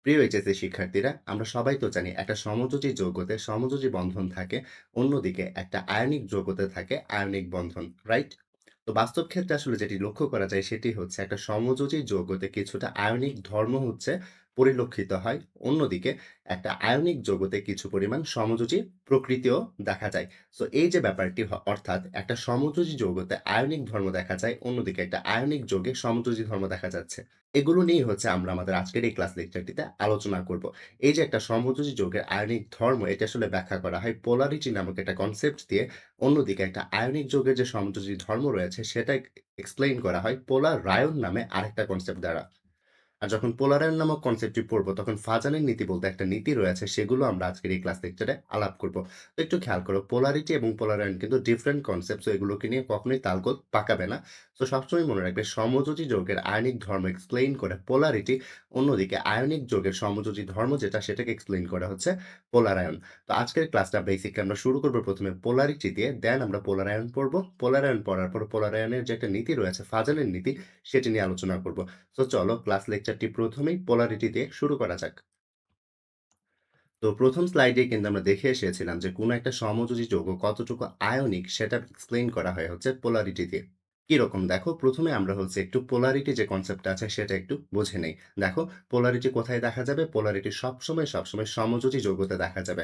প্রিয় এইচএসসি শিক্ষার্থীরা, আমরা সবাই তো জানি একটা সমযোজী যৌগতে সমযোজী বন্ধন থাকে, অন্যদিকে একটা আয়নিক যৌগতে থাকে আয়নিক বন্ধন, রাইট? তো বাস্তব ক্ষেত্রে আসলে যেটি লক্ষ্য করা যায় সেটি হচ্ছে একটা সমযোজী যৌগতে কিছুটা আয়নিক ধর্ম হচ্ছে পরিলক্ষিত হয়, অন্যদিকে একটা আয়নিক যৌগতে কিছু পরিমাণ সমযোজী প্রকৃতিও দেখা যায়। সো এই যে ব্যাপারটি অর্থাৎ একটা সমযোজী যৌগতে আয়নিক ধর্ম দেখা যায়, অন্যদিকে একটা আয়নিক যৌগে সমযোজী ধর্ম দেখা যাচ্ছে। এগুলো নিয়েই হচ্ছে আমরা আমাদের আজকের এই ক্লাস লেকচারটিতে আলোচনা করব। এই যে একটা সমযোজী যৌগের আয়নিক ধর্ম, এটা আসলে ব্যাখ্যা করা হয় পোলারিটি নামক একটা কনসেপ্ট দিয়ে। অন্যদিকে একটা আয়নিক যৌগের যে সমযোজী ধর্ম রয়েছে সেটা এক্সপ্লেইন করা হয় পোলারায়ন নামে আরেকটা কনসেপ্ট দ্বারা। আর যখন পোলারায়ন নামক কনসেপ্টটি পড়বো, তখন ফাজানের নীতি বলতে একটা নীতি রয়েছে, সেগুলো আমরা আজকের এই ক্লাস লেকচারে আলাপ করব। তো একটু খেয়াল করো, পোলারিটি এবং পোলারায়ন কিন্তু ডিফারেন্ট কনসেপ্ট, সো এগুলোকে নিয়ে কখনোই তালগোল পাকাবে না। তো সবসময় মনে রাখবে, সমযোজী যৌগের আয়নিক ধর্ম এক্সপ্লেইন করে পোলারিটি, অন্যদিকে আয়নিক যৌগের সমযোজী ধর্ম যেটা, সেটাকে এক্সপ্লেইন করা হচ্ছে পোলারায়ন। তো আজকের ক্লাসটা বেসিক্যালি আমরা শুরু করব প্রথমে পোলারিটি দিয়ে, দেন আমরা পোলারায়ন পড়বো। পোলারায়ন পড়ার পর পোলারায়নের যে একটা নীতি রয়েছে, ফাজানের নীতি, সেটি নিয়ে আলোচনা করব। তো চলো ক্লাস লেকচারটি প্রথমেই পোলারিটি দিয়ে শুরু করা যাক। তো প্রথম স্লাইডে কিন্তু আমরা দেখে এসেছিলাম যে কোনো একটা সমযোজী যৌগ কতটুকু আয়নিক সেটা এক্সপ্লেইন করা হয় হচ্ছে পোলারিটি দিয়ে। কিরকম দেখো, প্রথমে আমরা হচ্ছে একটু পোলারিটি যে কনসেপ্টটা আছে সেটা একটু বুঝে নেই। দেখো, পোলারিটি কোথায় দেখা যাবে? পোলারিটি সবসময় সমযোজী যৌগতে দেখা যাবে।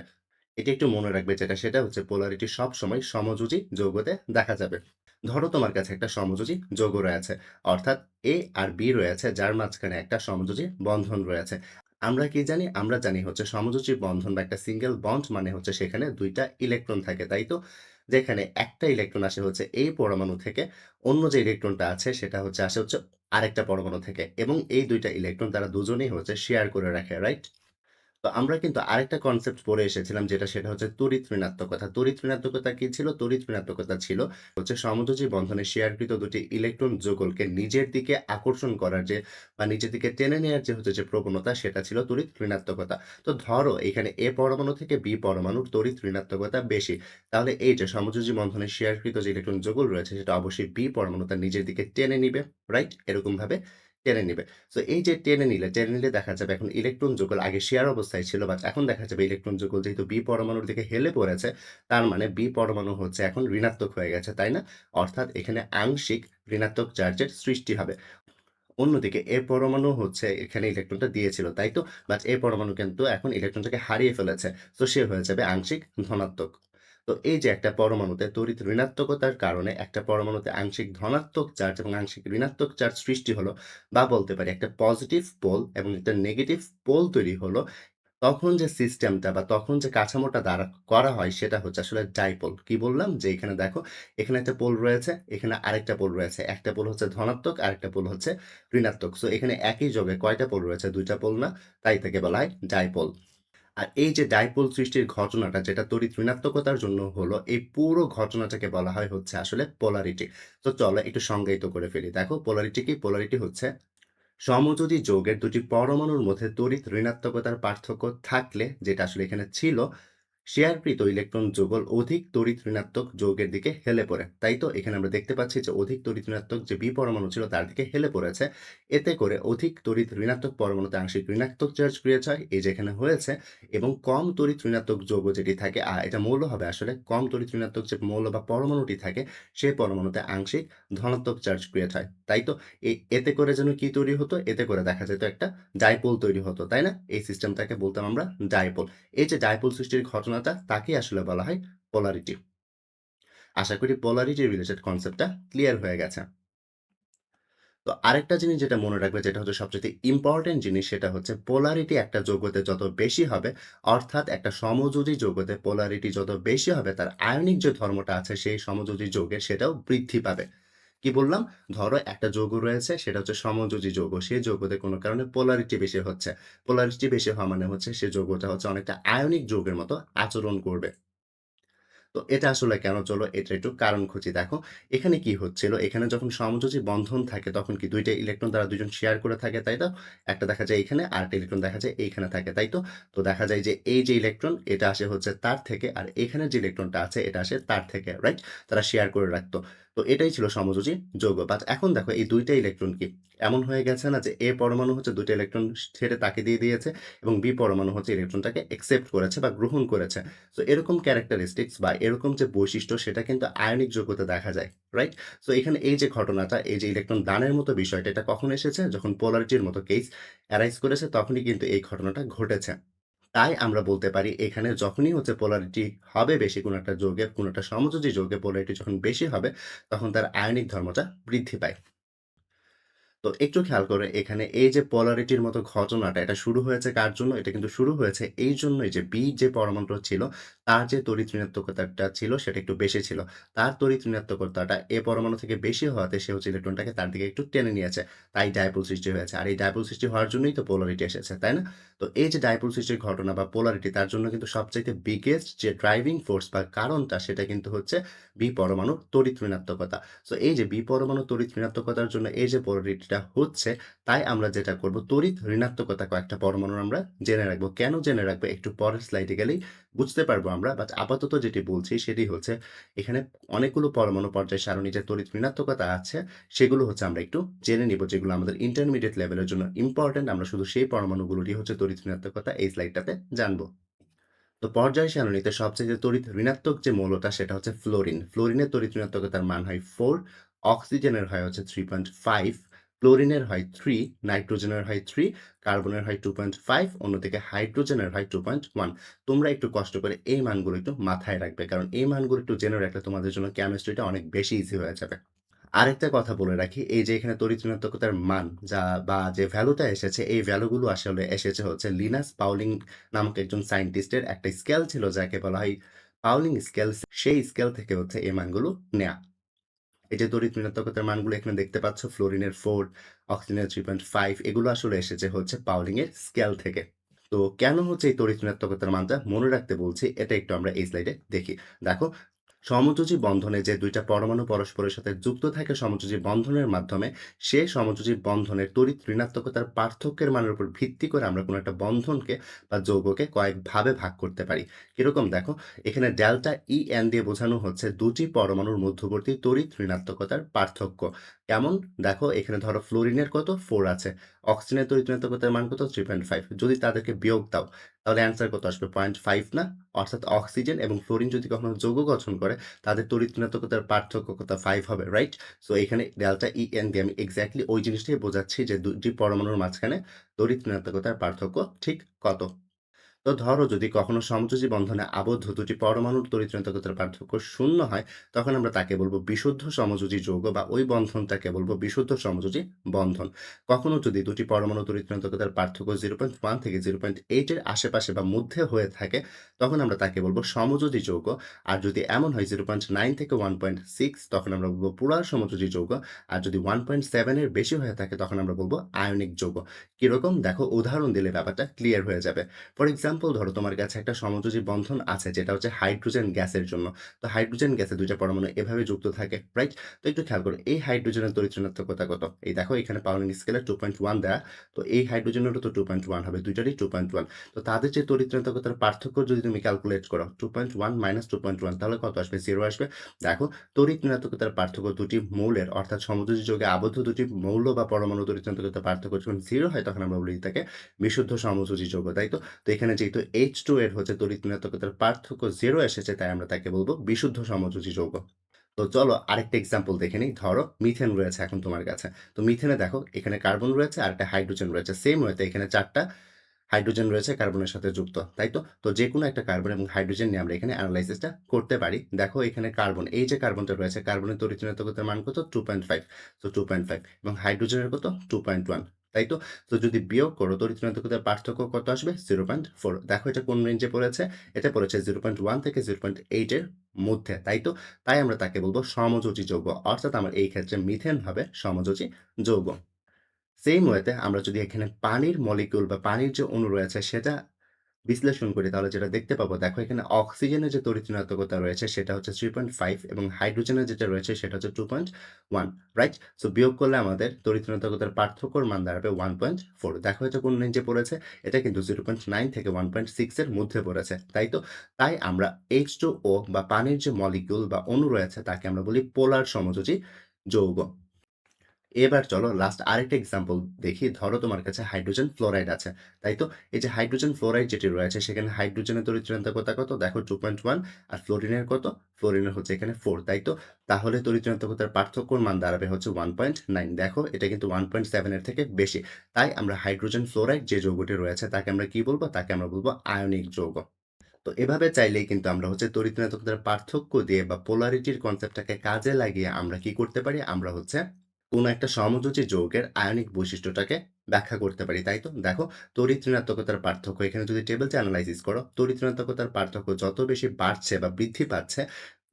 এটি একটু মনে রাখবে, যেটা সেটা হচ্ছে পোলারিটি সবসময় সমযোজী যৌগতে দেখা যাবে। ধরো তোমার কাছে একটা সমযোজী যৌগ রয়েছে, অর্থাৎ এ আর বি রয়েছে, যার মাঝখানে একটা সমযোজী বন্ধন রয়েছে। আমরা কি জানি? আমরা জানি হচ্ছে সমযোজী বন্ধন বা একটা সিঙ্গেল বন্ড মানে হচ্ছে সেখানে ২ টা ইলেকট্রন থাকে, তাই তো? যেখানে একটা ইলেকট্রন আসে হচ্ছে এই পরমাণু থেকে, অন্য যে ইলেকট্রনটা আছে সেটা হচ্ছে আসে হচ্ছে আরেকটা পরমাণু থেকে, এবং এই ২ টা ইলেকট্রন তারা দুজনেই হচ্ছে শেয়ার করে রাখে, রাইট? তো আমরা কিন্তু আরেকটা কনসেপ্ট পড়ে এসেছিলাম, যেটা সেটা হচ্ছে তড়িৎ ঋণাত্মকতা। তড়িৎ ঋণাত্মকতা কি ছিল? তড়িৎ ঋণাত্মকতা ছিল হচ্ছে সমযোজী বন্ধনে শেয়ারকৃত দুটি ইলেকট্রন যুগলকে নিজের দিকে আকর্ষণ করার যে বা নিজের দিকে টেনে নেয়ার যে হচ্ছে যে প্রবণতা, সেটা ছিল তড়িৎ ঋণাত্মকতা। তো ধরো এখানে এ পরমাণু থেকে বি পরমাণুর তড়িৎ ঋণাত্মকতা বেশি। তাহলে এই যে সমযোজী বন্ধনে শেয়ারকৃত যে ইলেকট্রন যুগল রয়েছে, সেটা অবশ্যই বি পরমাণু তার নিজের দিকে টেনে নিবে, রাইট? এরকমভাবে টেনে নিবে। সো এই যে টেনে নিলে দেখা যাবে এখন ইলেকট্রন যুগল আগে শেয়ার অবস্থায় ছিল, বাট এখন দেখা যাবে ইলেকট্রন যুগল যেহেতু বি পরমাণুর দিকে হেলে পড়েছে, তার মানে বি পরমাণু হচ্ছে এখন ঋণাত্মক হয়ে গেছে, তাই না? অর্থাৎ এখানে আংশিক ঋণাত্মক চার্জের সৃষ্টি হবে। অন্যদিকে এ পরমাণু হচ্ছে এখানে ইলেকট্রনটা দিয়েছিল, তাই তো? বাট এ পরমাণু কিন্তু এখন ইলেকট্রনটাকে হারিয়ে ফেলেছে। সো সে হয়ে যাবে আংশিক ধনাত্মক। তো এই যে একটা পরমাণুতে তড়িৎ ঋণাত্মকতার কারণে একটা পরমাণুতে আংশিক ধনাত্মক চার্জ এবং আংশিক ঋণাত্মক চার্জ সৃষ্টি হলো, বা বলতে পারি একটা পজিটিভ পোল এবং একটা নেগেটিভ পোল তৈরি হলো, তখন যে সিস্টেমটা বা তখন যে কাঠামোটা দ্বারা করা হয় সেটা হচ্ছে আসলে ডাইপোল। কি বললাম? যে এখানে দেখো, এখানে একটা পোল রয়েছে, এখানে আরেকটা পোল রয়েছে। একটা পোল হচ্ছে ধনাত্মক, আরেকটা পোল হচ্ছে ঋণাত্মক। সো এখানে একই যোগে কয়টা পোল রয়েছে? ২ টা পোল না? তাই তাকে বলা হয় ডাইপোল। আর এই যে ডাইপোল সৃষ্টির ঘটনাটা, যেটা তড়িৎ ঋণাত্মকতার জন্য হলো, এই পুরো ঘটনাটাকে বলা হয় হচ্ছে আসলে পোলারিটি। তো চলো একটু সংজ্ঞায়িত করে ফেলি। দেখো পোলারিটি কি? পোলারিটি হচ্ছে সমযোজী যৌগের দুটি পরমাণুর মধ্যে তড়িৎ ঋণাত্মকতার পার্থক্য থাকলে, যেটা আসলে এখানে ছিল, শেয়ারকৃত ইলেকট্রন যুগল অধিক তড়িৎ ঋণাত্মক যৌগের দিকে হেলে পড়ে। তাই তো? এখানে আমরা দেখতে পাচ্ছি যে অধিক তড়িৎ ঋণাত্মক যে বি পরমাণু ছিল তার দিকে হেলে পড়েছে। এতে করে অধিক তড়িৎ ঋণাত্মক পরমাণুতে আংশিক ঋণাত্মক চার্জ ক্রিয়েট হয়, এই যে এখানে হয়েছে। এবং কম তড়িৎ ঋণাত্মক যৌগ যেটি থাকে, এটা মৌল হবে আসলে, কম তড়িৎ ঋণাত্মক যে মৌল বা পরমাণুটি থাকে, সেই পরমাণুতে আংশিক ধনাত্মক চার্জ ক্রিয়েট হয়। তাই তো? এতে করে যেন কি তৈরি হতো? এতে করে দেখা যেত একটা ডাইপোল তৈরি হতো, তাই না? এই সিস্টেমটাকে বলতাম আমরা ডাইপোল। এই যে ডাইপোল সৃষ্টির ঘটনাটা, তাকেই আসলে বলা হয় পোলারিটি। আশা করি পোলারিটি রিলেটেড কনসেপ্টটা ক্লিয়ার হয়ে গেছে। তো আরেকটা জিনিস যেটা মনে রাখবে, যেটা হচ্ছে সবচাইতে ইম্পোর্টেন্ট জিনিস, সেটা হচ্ছে পোলারিটি একটা যৌগতে যত বেশি হবে, অর্থাৎ একটা সমযোজী যৌগতে পোলারিটি যত বেশি হবে, তার আয়নিক যে ধর্মটা আছে সেই সমযোজী যৌগের সেটাও বৃদ্ধি পাবে। কি বললাম? ধরো একটা যৌগ রয়েছে, সেটা হচ্ছে সমযোজী যৌগ। সেই যৌগতে কোনো কারণে পোলারিটি বেশি হচ্ছে। পোলারিটি বেশি হওয়া মানে হচ্ছে সেই যৌগটা হচ্ছে অনেকটা আয়নিক যৌগের মতো আচরণ করবে। তো এটা আসলে কেন? চলো এটা একটু কারণ খুঁজি। দেখো, এখানে কি হচ্ছিল? এখানে যখন সমযোজী বন্ধন থাকে তখন কি ২ টা ইলেকট্রন তারা ২ জন শেয়ার করে থাকে, তাই তো? একটা দেখা যায় এইখানে, আরেকটা ইলেকট্রন দেখা যায় এইখানে থাকে, তাই তো? তো দেখা যায় যে এই যে ইলেকট্রন, এটা আসে হচ্ছে তার থেকে, আর এখানে যে ইলেকট্রনটা আছে এটা আসে তার থেকে, রাইট? তারা শেয়ার করে রাখতো। তো এটাই ছিল সমযোজী যৌগ। বাট এখন দেখো এই ২ টা ইলেকট্রন কি? এমন হয়ে গেছে না যে A পরমাণু হচ্ছে ২ টা ইলেকট্রন ছেড়ে তাকে দিয়ে দিয়েছে এবং B পরমাণু হচ্ছে ইলেকট্রনটাকে অ্যাকসেপ্ট করেছে বা গ্রহণ করেছে। সো এরকম ক্যারেক্টারিস্টিক্স বা এরকম যে বৈশিষ্ট্য সেটা কিন্তু আয়নিক যৌগতে দেখা যায়। রাইট? সো এখানে এই যে ঘটনাটা, এই যে ইলেকট্রন দানের মতো বিষয়টা এটা কখন এসেছে? যখন পোলারিটির মতো কেস অ্যারাইজ করেছে তখনই কিন্তু এই ঘটনাটা ঘটেছে। তাই আমরা বলতে পারি এখানে যখনই হচ্ছে পোলারিটি হবে বেশি কোনো একটা যৌগের, কোনো একটা সমযোজী যৌগের পোলারিটি যখন বেশি হবে, তখন তার আয়নিক ধর্মটা বৃদ্ধি পায়। তো একটু খেয়াল করে এখানে এই যে পোলারিটির মতো ঘটনাটা এটা শুরু হয়েছে কার জন্য? এটা কিন্তু শুরু হয়েছে এইজন্যই যে B যে পরমাণুটা ছিল, তার যে তড়িৎ ঋণাত্মকতাটা ছিল সেটা একটু বেশি ছিল। তার তড়িৎ ঋণাত্মকতাটা A পরমাণু থেকে বেশি হওয়াতে সে হচ্ছে ইলেকট্রনটাকে তার দিকে একটু টেনে নিয়েছে। তাই ডাইপোল সৃষ্টি হয়েছে। আর এই ডাইপোল সৃষ্টি হওয়ার জন্যই তো পোলারিটি এসেছে, তাই না? তো এই যে ডাইপোল সৃষ্টির ঘটনা বা পোলারিটি তার জন্য কিন্তু সবচাইতে বিগেস্ট যে ড্রাইভিং ফোর্স বা কারণটা সেটা কিন্তু হচ্ছে B পরমাণুর তড়িৎ ঋণাত্মকতা। সো এই যে বিপরমাণু তড়িৎ ঋণাত্মকতার জন্য এই যে পোলারিটিটা হচ্ছে, তাই আমরা যেটা করব তড়িৎ ঋণাত্মকতা কয়েকটা পরমাণুর আমরা জেনে রাখবো। কেন জেনে রাখবো? একটু পরের স্লাইডে গেলেই বুঝতে পারবো আমরা। বাট আপাতত যেটি বলছি সেটি হচ্ছে এখানে অনেকগুলো পরমাণু পর্যায় সারণী যে তড়িৎ ঋণাত্মকতা আছে, সেগুলো হচ্ছে আমরা একটু জেনে নিব যেগুলো আমাদের ইন্টারমিডিয়েট লেভেলের জন্য ইম্পোর্টেন্ট। আমরা শুধু সেই পরমাণুগুলোরই হচ্ছে তড়িৎ ঋণাত্মকতা এই স্লাইডটাতে জানবো। তো পর্যায় সারণীতে সবচেয়ে তড়িৎ ঋণাত্মক যে মৌলটা সেটা হচ্ছে ফ্লোরিন। ফ্লোরিনের তড়িৎ ঋণাত্মকতার মান হয় 4, অক্সিজেনের হয় হচ্ছে 3.5, ক্লোরিনের হয় 3, নাইট্রোজেনের হয় 3, কার্বনের হয় 2.5, অন্যদিকে হাইড্রোজেনের হয় 2.1। তোমরা একটু কষ্ট করে এই মানগুলো একটু মাথায় রাখবে। কারণ এই মানগুলো একটু জেনে রাখলে তোমাদের জন্য কেমিস্ট্রিটা অনেক বেশি ইজি হয়ে যাবে। আরেকটা কথা বলে রাখি, এই যে এখানে তড়িৎ ঋণাত্মকতার মান বা যে ভ্যালুটা এসেছে, এই ভ্যালুগুলো আসলে এসেছে হচ্ছে লিনাস পাউলিং নামক একজন সায়েন্টিস্টের একটা স্কেল ছিল যাকে বলা হয় পাউলিং স্কেল। সেই স্কেল থেকে হচ্ছে এই মানগুলো নেয়া। এই যে তড়িৎ ঋণাত্মকতার মানগুলো এখানে দেখতে পাচ্ছ, ফ্লোরিনের 4, অক্সিজেনের 3.5 এগুলো আসলে এসেছে হচ্ছে পাউলিং এর স্কেল থেকে। তো কেন হচ্ছে এই তড়িৎ ঋণাত্মকতার মানটা মনে রাখতে বলছি, এটা একটু আমরা এই স্লাইডে দেখি। দেখো, সমযোজী বন্ধনে যে ২ টা পরমাণু পরস্পরের সাথে যুক্ত থাকে সমযোজী বন্ধনের মাধ্যমে, সে সমযোজী বন্ধনের তড়িৎ ঋণাত্মকতার পার্থক্যের মানের উপর ভিত্তি করে আমরা কোনো একটা বন্ধনকে বা যৌগকে কয়েকভাবে ভাগ করতে পারি। কিরকম দেখো, এখানে ডেল্টা EN দিয়ে বোঝানো হচ্ছে ২ টি পরমাণুর মধ্যবর্তী তড়িৎ ঋণাত্মকতার পার্থক্য। কেমন? দেখো এখানে ধরো ফ্লোরিনের কত? 4 আছে। অক্সিজেনের তড়িৎ ঋণাত্মকতার মান কত? 3.5। যদি তাদেরকে বিয়োগ দাও, তাহলে অ্যান্সার কত আসবে? 0.5 না? অর্থাৎ অক্সিজেন এবং ফ্লোরিন যদি কখনো যৌগ গঠন করে, তাদের তড়িৎ ঋণাত্মকতার পার্থক্য কত? 5 হবে, রাইট? সো এখানে ডেল্টা EN দিয়ে আমি এক্সাক্টলি ওই জিনিসটাই বোঝাচ্ছি যে ২ টি পরমাণুর মাঝখানে তড়িৎ ঋণাত্মকতার পার্থক্য ঠিক কত? তো ধরো যদি কখনো সমযোজী বন্ধনে আবদ্ধ দুটি পরমাণুর তড়িৎ ঋণাত্মকতার পার্থক্য শূন্য হয়, তখন আমরা তাকে বলবো বিশুদ্ধ সমযোজী যৌগ বা ওই বন্ধনটাকে বলবো বিশুদ্ধ সমযোজী বন্ধন। কখনো যদি দুটি পরমাণু তড়িৎ ঋণাত্মকতার পার্থক্য 0.1 থেকে 0.8 এর আশেপাশে বা মধ্যে হয়ে থাকে, তখন আমরা তাকে বলবো সমযোজী যৌগ। আর যদি এমন হয় 0.9 থেকে 1.6, তখন আমরা বলবো পুরা সমযোজী যৌগ। আর যদি 1.7 এর বেশি হয়ে থাকে তখন আমরা বলবো আয়নিক যৌগ। কিরকম? দেখো উদাহরণ দিলে ব্যাপারটা ক্লিয়ার হয়ে যাবে। ফর এক্সাম্পল ধরো তোমার কাছে একটা সমযোজী বন্ধন আছে যেটা হচ্ছে হাইড্রোজেন গ্যাসের জন্য। তো হাইড্রোজেন গ্যাসে ২ টা পরমাণু এভাবে যুক্ত থাকে, রাইট? তো একটু খেয়াল করো এই হাইড্রোজেনের তড়িৎ ঋণাত্মকতা কত? এই দেখো এখানে পাউলিং স্কেলে 2.1 দেয়া। তো এই হাইড্রোজেনেরও তো 2.1 হবে। ২ টারই 2.1। তো তাদের যে তড়িৎ ঋণাত্মকতার পার্থক্য যদি তুমি ক্যালকুলেট করো 2.1 মাইনাস 2.1 তাহলে কত আসবে? 0 আসবে। দেখো তড়িৎ ঋণাত্মকতার পার্থক্য দুটি মৌলের অর্থাৎ সমযোজী যৌগে আবদ্ধ দুটি মৌল বা পরমাণু তড়িৎ ঋণাত্মকতার পার্থক্য যখন 0 হয় তখন আমরা বলি তাকে বিশুদ্ধ সমযোজী যৌগ, তাই তো? তো এখানে যেহেতু H2 এর হচ্ছে তড়িৎ ঋণাত্মকতার পার্থক্য 0 এসেছে তাই আমরা তাকে বলব বিশুদ্ধ সমযোজী যৌগ। তো চলো আরেকটা এক্সাম্পল দেখে নিই। ধরো মিথেন রয়েছে এখন তোমার কাছে। তো মিথেনে দেখো এখানে কার্বন রয়েছে আর একটা হাইড্রোজেন রয়েছে। সেম ওয়েতে এখানে ৪ টা হাইড্রোজেন রয়েছে কার্বনের সাথে যুক্ত। তাই তো? তো যেকোনো একটা কার্বন এবং হাইড্রোজেন নিয়ে আমরা এখানে এনালাইসিসটা করতে পারি। দেখো এখানে কার্বন, এই যে কার্বনটা রয়েছে কার্বনের তড়িৎ ঋণাত্মকতার মান কত? 2.5। সো 2.5 এবং হাইড্রোজেনের কত? 2.1। তাই তো? তো যদি বিয়োগ করো তড়িৎ ঋণাত্মকতার পার্থক্য কত আসবে? 0.4। দেখো এটা কোন রেঞ্জে পড়েছে? এটা পড়েছে 0.1 থেকে 0.8 এর মধ্যে। তাই তো? তাই আমরা তাকে বলব সমযোজী যৌগ। অর্থাৎ আমার এই ক্ষেত্রে মিথেন হবে সমযোজী যৌগ। সেইম ওয়েতে আমরা যদি এখানে পানির মলিকিউল বা পানির যে অণু রয়েছে সেটা বিশ্লেষণ করি তাহলে যেটা দেখতে পাবো, দেখো এখানে অক্সিজেনের যে তড়িৎ ঋণাত্মকতা রয়েছে সেটা হচ্ছে 3.5 এবং হাইড্রোজেনের যেটা রয়েছে সেটা হচ্ছে 2.1, রাইট? সো বিয়োগ করলে আমাদের তড়িৎ ঋণাত্মকতার পার্থক্যর মান দাঁড়াবে 1.4। দেখো এটা কোন রেঞ্জে পড়েছে? এটা কিন্তু 0.9 থেকে 1.6 এর মধ্যে পড়েছে, তাই তো? তাই আমরা H2O বা পানির যে মলিকিউল বা অণু রয়েছে তাকে আমরা বলি পোলার সমযোজী যৌগ। এবার চলো লাস্ট আরেকটা এক্সাম্পল দেখি। ধরো তোমার কাছে হাইড্রোজেন ফ্লোরাইড আছে, তাই তো? এই যে হাইড্রোজেন ফ্লোরাইড যেটি রয়েছে সেখানে হাইড্রোজেনের তড়িৎ ঋণাত্মকতা কত? দেখো 2.1, আর ফ্লোরিনের কত? ফ্লোরিনের হচ্ছে এখানে 4, তাই তো? তাহলে তড়িৎ ঋণাত্মকতার পার্থক্যর মান দাঁড়াবে হচ্ছে 1.9। দেখো এটা কিন্তু 1.7 এর থেকে বেশি। তাই আমরা হাইড্রোজেন ফ্লোরাইড যে যৌগটি রয়েছে তাকে আমরা কি বলবো? তাকে আমরা বলবো আয়নিক যৌগ। তো এভাবে চাইলেই কিন্তু আমরা হচ্ছে তড়িৎ ঋণাত্মকতার পার্থক্য দিয়ে বা পোলারিটির কনসেপ্টটাকে কাজে লাগিয়ে আমরা কি করতে পারি? আমরা হচ্ছে কোনো একটা সমযোজী যৌগের আয়নিক বৈশিষ্ট্যটাকে ব্যাখ্যা করতে পারি, তাই তো? দেখো তড়িৎ ঋণাত্মকতার পার্থক্য এখানে যদি টেবিলটা এনালাইসিস করো, তড়িৎ ঋণাত্মকতার পার্থক্য যত বেশি বাড়ছে বা বৃদ্ধি পাচ্ছে,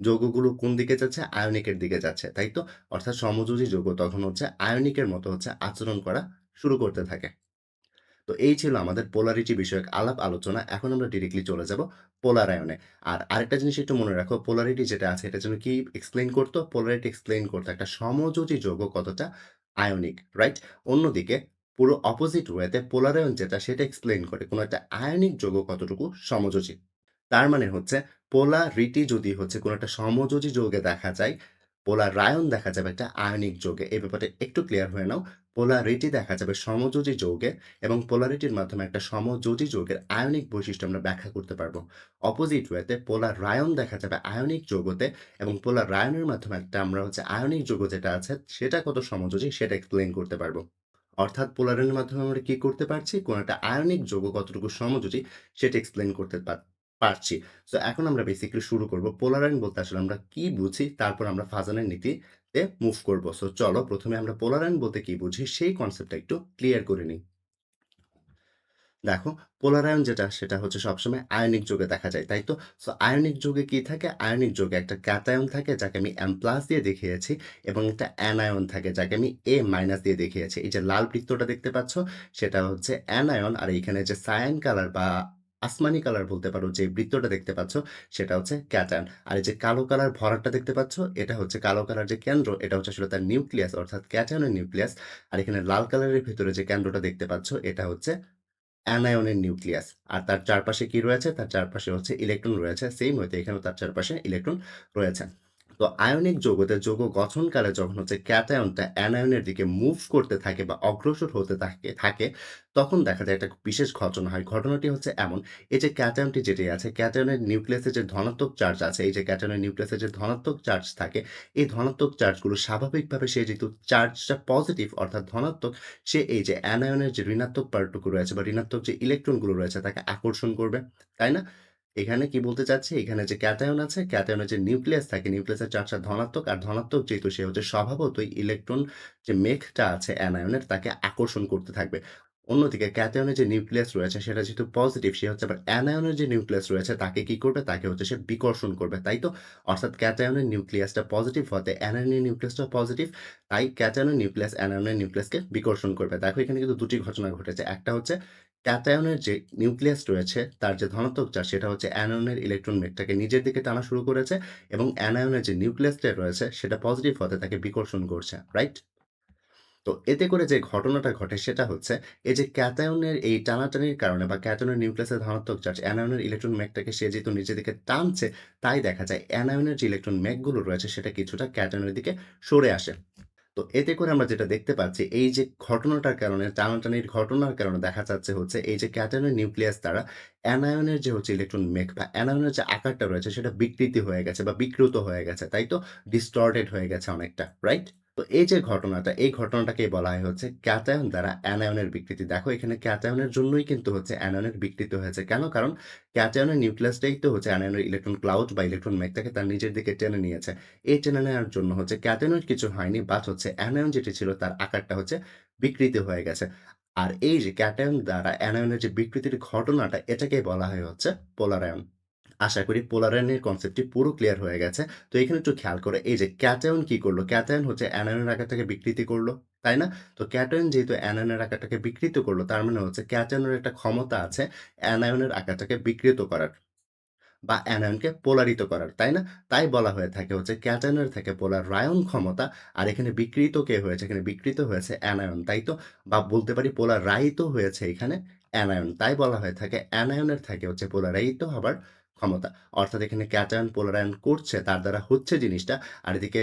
যৌগগুলো কোন দিকে যাচ্ছে? আয়নিকের দিকে যাচ্ছে, তাই তো? অর্থাৎ সমযোজী যৌগ তখন হচ্ছে আয়নিকের মতো হচ্ছে আচরণ করা শুরু করতে থাকে। তো এই ছিল আমাদের পোলারিটি বিষয়ক আলাপ আলোচনা। এখন আমরা ডিরেক্টলি চলে যাব পোলার আয়নে। আর আরেকটা জিনিস একটু মনে রাখো, পোলারিটি যেটা আছে এটার জন্য কি এক্সপ্লেইন করতো? পোলারিটি এক্সপ্লেইন করতো একটা সমযোজী যৌগ কতটা আয়নিক, রাইট? অন্যদিকে পুরো অপোজিট ওয়েতে পোলার আয়ন যেটা সেটা এক্সপ্লেইন করে কোন একটা আয়নিক যৌগ কতটুকু সমযোজী। তার মানে হচ্ছে পোলারিটি যদি হচ্ছে কোনো একটা সমযোজী যৌগে দেখা যায়, পোলারায়ন দেখা যাবে একটা আয়নিক যৌগে। এই ব্যাপারটা একটু ক্লিয়ার হয়ে নাও। পোলারিটি দেখা যাবে সমযোজী যৌগে এবং পোলারিটির মাধ্যমে একটা সমযোজী যৌগের আয়নিক বৈশিষ্ট্য আমরা ব্যাখ্যা করতে পারবো। অপোজিট ওয়েতে পোলারায়ন দেখা যাবে আয়নিক যৌগতে এবং পোলারায়নের মাধ্যমে একটা আমরা হচ্ছে আয়নিক যৌগ যেটা আছে সেটা কত সমযোজী সেটা এক্সপ্লেইন করতে পারবো। অর্থাৎ পোলারায়নের মাধ্যমে আমরা কি করতে পারছি? কোন একটা আয়নিক যৌগ কতটুকু সমযোজী সেটা এক্সপ্লেইন করতে পারছি। সো এখন আমরা বেসিক্যালি শুরু করব। পোলার আয়ন বলতে আসলে আমরা কি বুঝি? তারপর আমরা ফাজানের নীতিতে মুভ করব। সো চলো ১ম এ আমরা পোলার আয়ন বলতে কি বুঝি সেই কনসেপ্টটা একটু ক্লিয়ার করে নিই। দেখো, পোলার আয়ন যেটা সেটা হচ্ছে সবসময় আয়নিক যৌগে দেখা যায়, তাই তো? সো আয়নিক যৌগে কি থাকে? আয়নিক যৌগে একটা ক্যাটায়ন থাকে যাকে আমি M+ দিয়ে দেখিয়েছি এবং একটা অ্যানায়ন থাকে যাকে আমি A- দিয়ে দেখিয়েছি। এই যে লাল বৃত্তটা দেখতে পাচ্ছ সেটা হচ্ছে অ্যানায়ন, আর এইখানে যে সায়ান কালার বা আসমানি কালার বলতে পারো যে বৃত্তটা দেখতে পাচ্ছ সেটা হচ্ছে ক্যাটায়ন। আর এই যে কালো কালার ভরাটটা দেখতে পাচ্ছ এটা হচ্ছে কালো কালার যে কেন্দ্র এটা হচ্ছে আসলে তার নিউক্লিয়াস অর্থাৎ ক্যাটায়নের নিউক্লিয়াস। আর এখানে লাল কালারের ভেতরে যে কেন্দ্রটা দেখতে পাচ্ছ এটা হচ্ছে অ্যানায়নের নিউক্লিয়াস। আর তার চারপাশে কি রয়েছে? তার চারপাশে হচ্ছে ইলেকট্রন রয়েছে। সেইম ওয়েতে এখানেও তার চারপাশে ইলেকট্রন রয়েছে। তো আয়নিক যৌগতে যৌগ গঠনকালে যখন হচ্ছে ক্যাটায়নটা অ্যানায়নের দিকে মুভ করতে থাকে বা অগ্রসর হতে থাকে, তখন দেখা যায় একটা বিশেষ ঘটনা হয়। ঘটনাটি হচ্ছে এমন, এই যে ক্যাটায়নটি যেটি আছে, ক্যাটায়নের নিউক্লিয়াসে যে ধনাত্মক চার্জ আছে, এই যে ক্যাটায়নের নিউক্লিয়াসে যে ধনাত্মক চার্জ থাকে, এই ধনাত্মক চার্জগুলো স্বাভাবিকভাবে সে যেহেতু চার্জটা পজিটিভ অর্থাৎ ধনাত্মক, সে এই যে অ্যানায়নের যে ঋণাত্মক পার্টটুকু রয়েছে বা ঋণাত্মক যে ইলেকট্রনগুলো রয়েছে তাকে আকর্ষণ করবে, তাই না? এখানে কি বলতে চাচ্ছি? এখানে যে ক্যাটায়ন আছে, ক্যাটায়নের যে নিউক্লিয়াস থাকে, নিউক্লিয়াসের চার্জটা ধনাত্মক আর ধনাত্মক যেহেতু সে হচ্ছে স্বভাবতই ইলেকট্রন যে মেঘটা আছে অ্যানায়নের তাকে আকর্ষণ করতে থাকবে। অন্যদিকে ক্যাটায়নের যে নিউক্লিয়াস রয়েছে সেটা যেহেতু পজিটিভ সে হচ্ছে আবার অ্যানায়নের যে নিউক্লিয়াস রয়েছে তাকে কি করবে? তাকে হচ্ছে সে বিকর্ষণ করবে, তাই তো? অর্থাৎ ক্যাটায়নের নিউক্লিয়াসটা পজিটিভ হতে অ্যানায়নের নিউক্লিয়াসটাও পজিটিভ। তাই ক্যাটায়নের নিউক্লিয়াস অ্যানায়নের নিউক্লিয়াসকে বিকর্ষণ করবে। দেখো এখানে কিন্তু ২ টি ঘটনা ঘটেছে। একটা হচ্ছে ক্যাটায়নের যে নিউক্লিয়াস রয়েছে তার যে ধনাত্মক চার্জ সেটা হচ্ছে অ্যানোনের ইলেকট্রন মেঘটাকে নিজের দিকে টানা শুরু করেছে এবং অ্যানায়নের যে নিউক্লিয়াসটা রয়েছে সেটা পজিটিভ হতে তাকে বিকর্ষণ করছে, রাইট? তো এতে করে যে ঘটনাটা ঘটে সেটা হচ্ছে এই যে ক্যাটায়নের এই টানাটানির কারণে বা ক্যাটায়নের নিউক্লিয়াসের ধনাত্মক চার্জ অ্যানায়নের ইলেকট্রন মেঘটাকে সে যেহেতু নিজের দিকে টানছে, তাই দেখা যায় অ্যানায়নের যে ইলেকট্রন মেঘগুলো রয়েছে সেটা কিছুটা ক্যাটায়নের দিকে সরে আসে। তো এতে করে আমরা যেটা দেখতে পাচ্ছি এই যে ঘটনাটার কারণে টানাটানির ঘটনার কারণে দেখা যাচ্ছে হচ্ছে এই যে ক্যাটায়নের নিউক্লিয়াস দ্বারা অ্যানায়নের যে হচ্ছে ইলেকট্রন মেঘ বা অ্যানায়নের যে আকারটা রয়েছে সেটা বিকৃতি হয়ে গেছে বা বিকৃত হয়ে গেছে, তাই তো? ডিস্টর্টেড হয়ে গেছে অনেকটা, রাইট? তো এই যে ঘটনাটা, এই ঘটনাটাকেই বলা হয় হচ্ছে ক্যাটায়ন দ্বারা অ্যানায়নের বিকৃতি। দেখো এখানে ক্যাটায়নের জন্যই কিন্তু হচ্ছে অ্যানায়নের বিকৃতি হয়েছে। কেন? কারণ ক্যাটায়নের নিউক্লিয়াসটাই তো হচ্ছে অ্যানায়নের ইলেকট্রন ক্লাউড বা ইলেকট্রন মেঘটাকে তার নিজের দিকে টেনে নিয়েছে। এই টেনে নেওয়ার জন্য হচ্ছে ক্যাটায়নের কিছু হয়নি, বাট হচ্ছে অ্যানায়ন যেটি ছিল তার আকারটা হচ্ছে বিকৃতি হয়ে গেছে। আর এই যে ক্যাটায়ন দ্বারা অ্যানায়নের যে বিকৃতির ঘটনাটা এটাকেই বলা হয় হচ্ছে পোলারায়ন। আশা করি পোলারায়নের কনসেপ্টটি পুরো ক্লিয়ার হয়ে গেছে। তো এখানে একটু খেয়াল করো এই যে ক্যাটায়ন কি করলো? ক্যাটায়ন হচ্ছে অ্যানায়নের আকারটাকে বিকৃতি করলো। তাই না? তো ক্যাটায়ন যেহেতু অ্যানায়নের আকারটাকে বিকৃত করল, তার মানে হচ্ছে ক্যাটায়নের একটা ক্ষমতা আছে অ্যানায়নের আকারটাকে বিকৃত করার বা অ্যানায়নকে পোলারিত করার, তাই না? তাই বলা হয়ে থাকে হচ্ছে ক্যাটায়নের থেকে পোলারায়ন ক্ষমতা আর এখানে বিকৃত কে হয়েছে? এখানে বিকৃত হয়েছে অ্যানায়ন, তাই তো? বা বলতে পারি পোলারাইত হয়েছে এখানে অ্যানায়ন। তাই বলা হয়ে থাকে অ্যানায়নের থেকে হচ্ছে পোলারাইত হবার ক্ষমতা। অর্থাৎ এখানে ক্যাটায়ন পোলারায়ন করছে, তার দ্বারা হচ্ছে জিনিসটা। আর এদিকে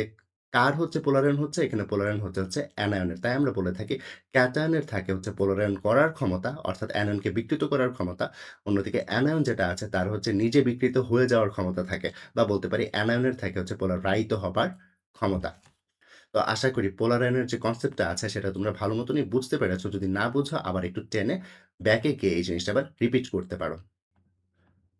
কার হচ্ছে পোলারায়ন হচ্ছে? এখানে পোলারায়ন হচ্ছে অ্যানায়নের। তাই আমরা বলে থাকি ক্যাটায়নের থাকে হচ্ছে পোলারায়ন করার ক্ষমতা, অর্থাৎ অ্যানায়নকে বিকৃত করার ক্ষমতা। অন্যদিকে অ্যানায়ন যেটা আছে তার হচ্ছে নিজে বিকৃত হয়ে যাওয়ার ক্ষমতা থাকে বা বলতে পারি অ্যানায়নের থাকে হচ্ছে পোলারাইত হবার ক্ষমতা। তো আশা করি পোলারায়নের যে কনসেপ্টটা আছে সেটা তোমরা ভালো মতনই বুঝতে পেরেছো। যদি না বুঝো আবার একটু টেনে ব্যাকে গিয়ে এই জিনিসটা আবার রিপিট করতে পারো।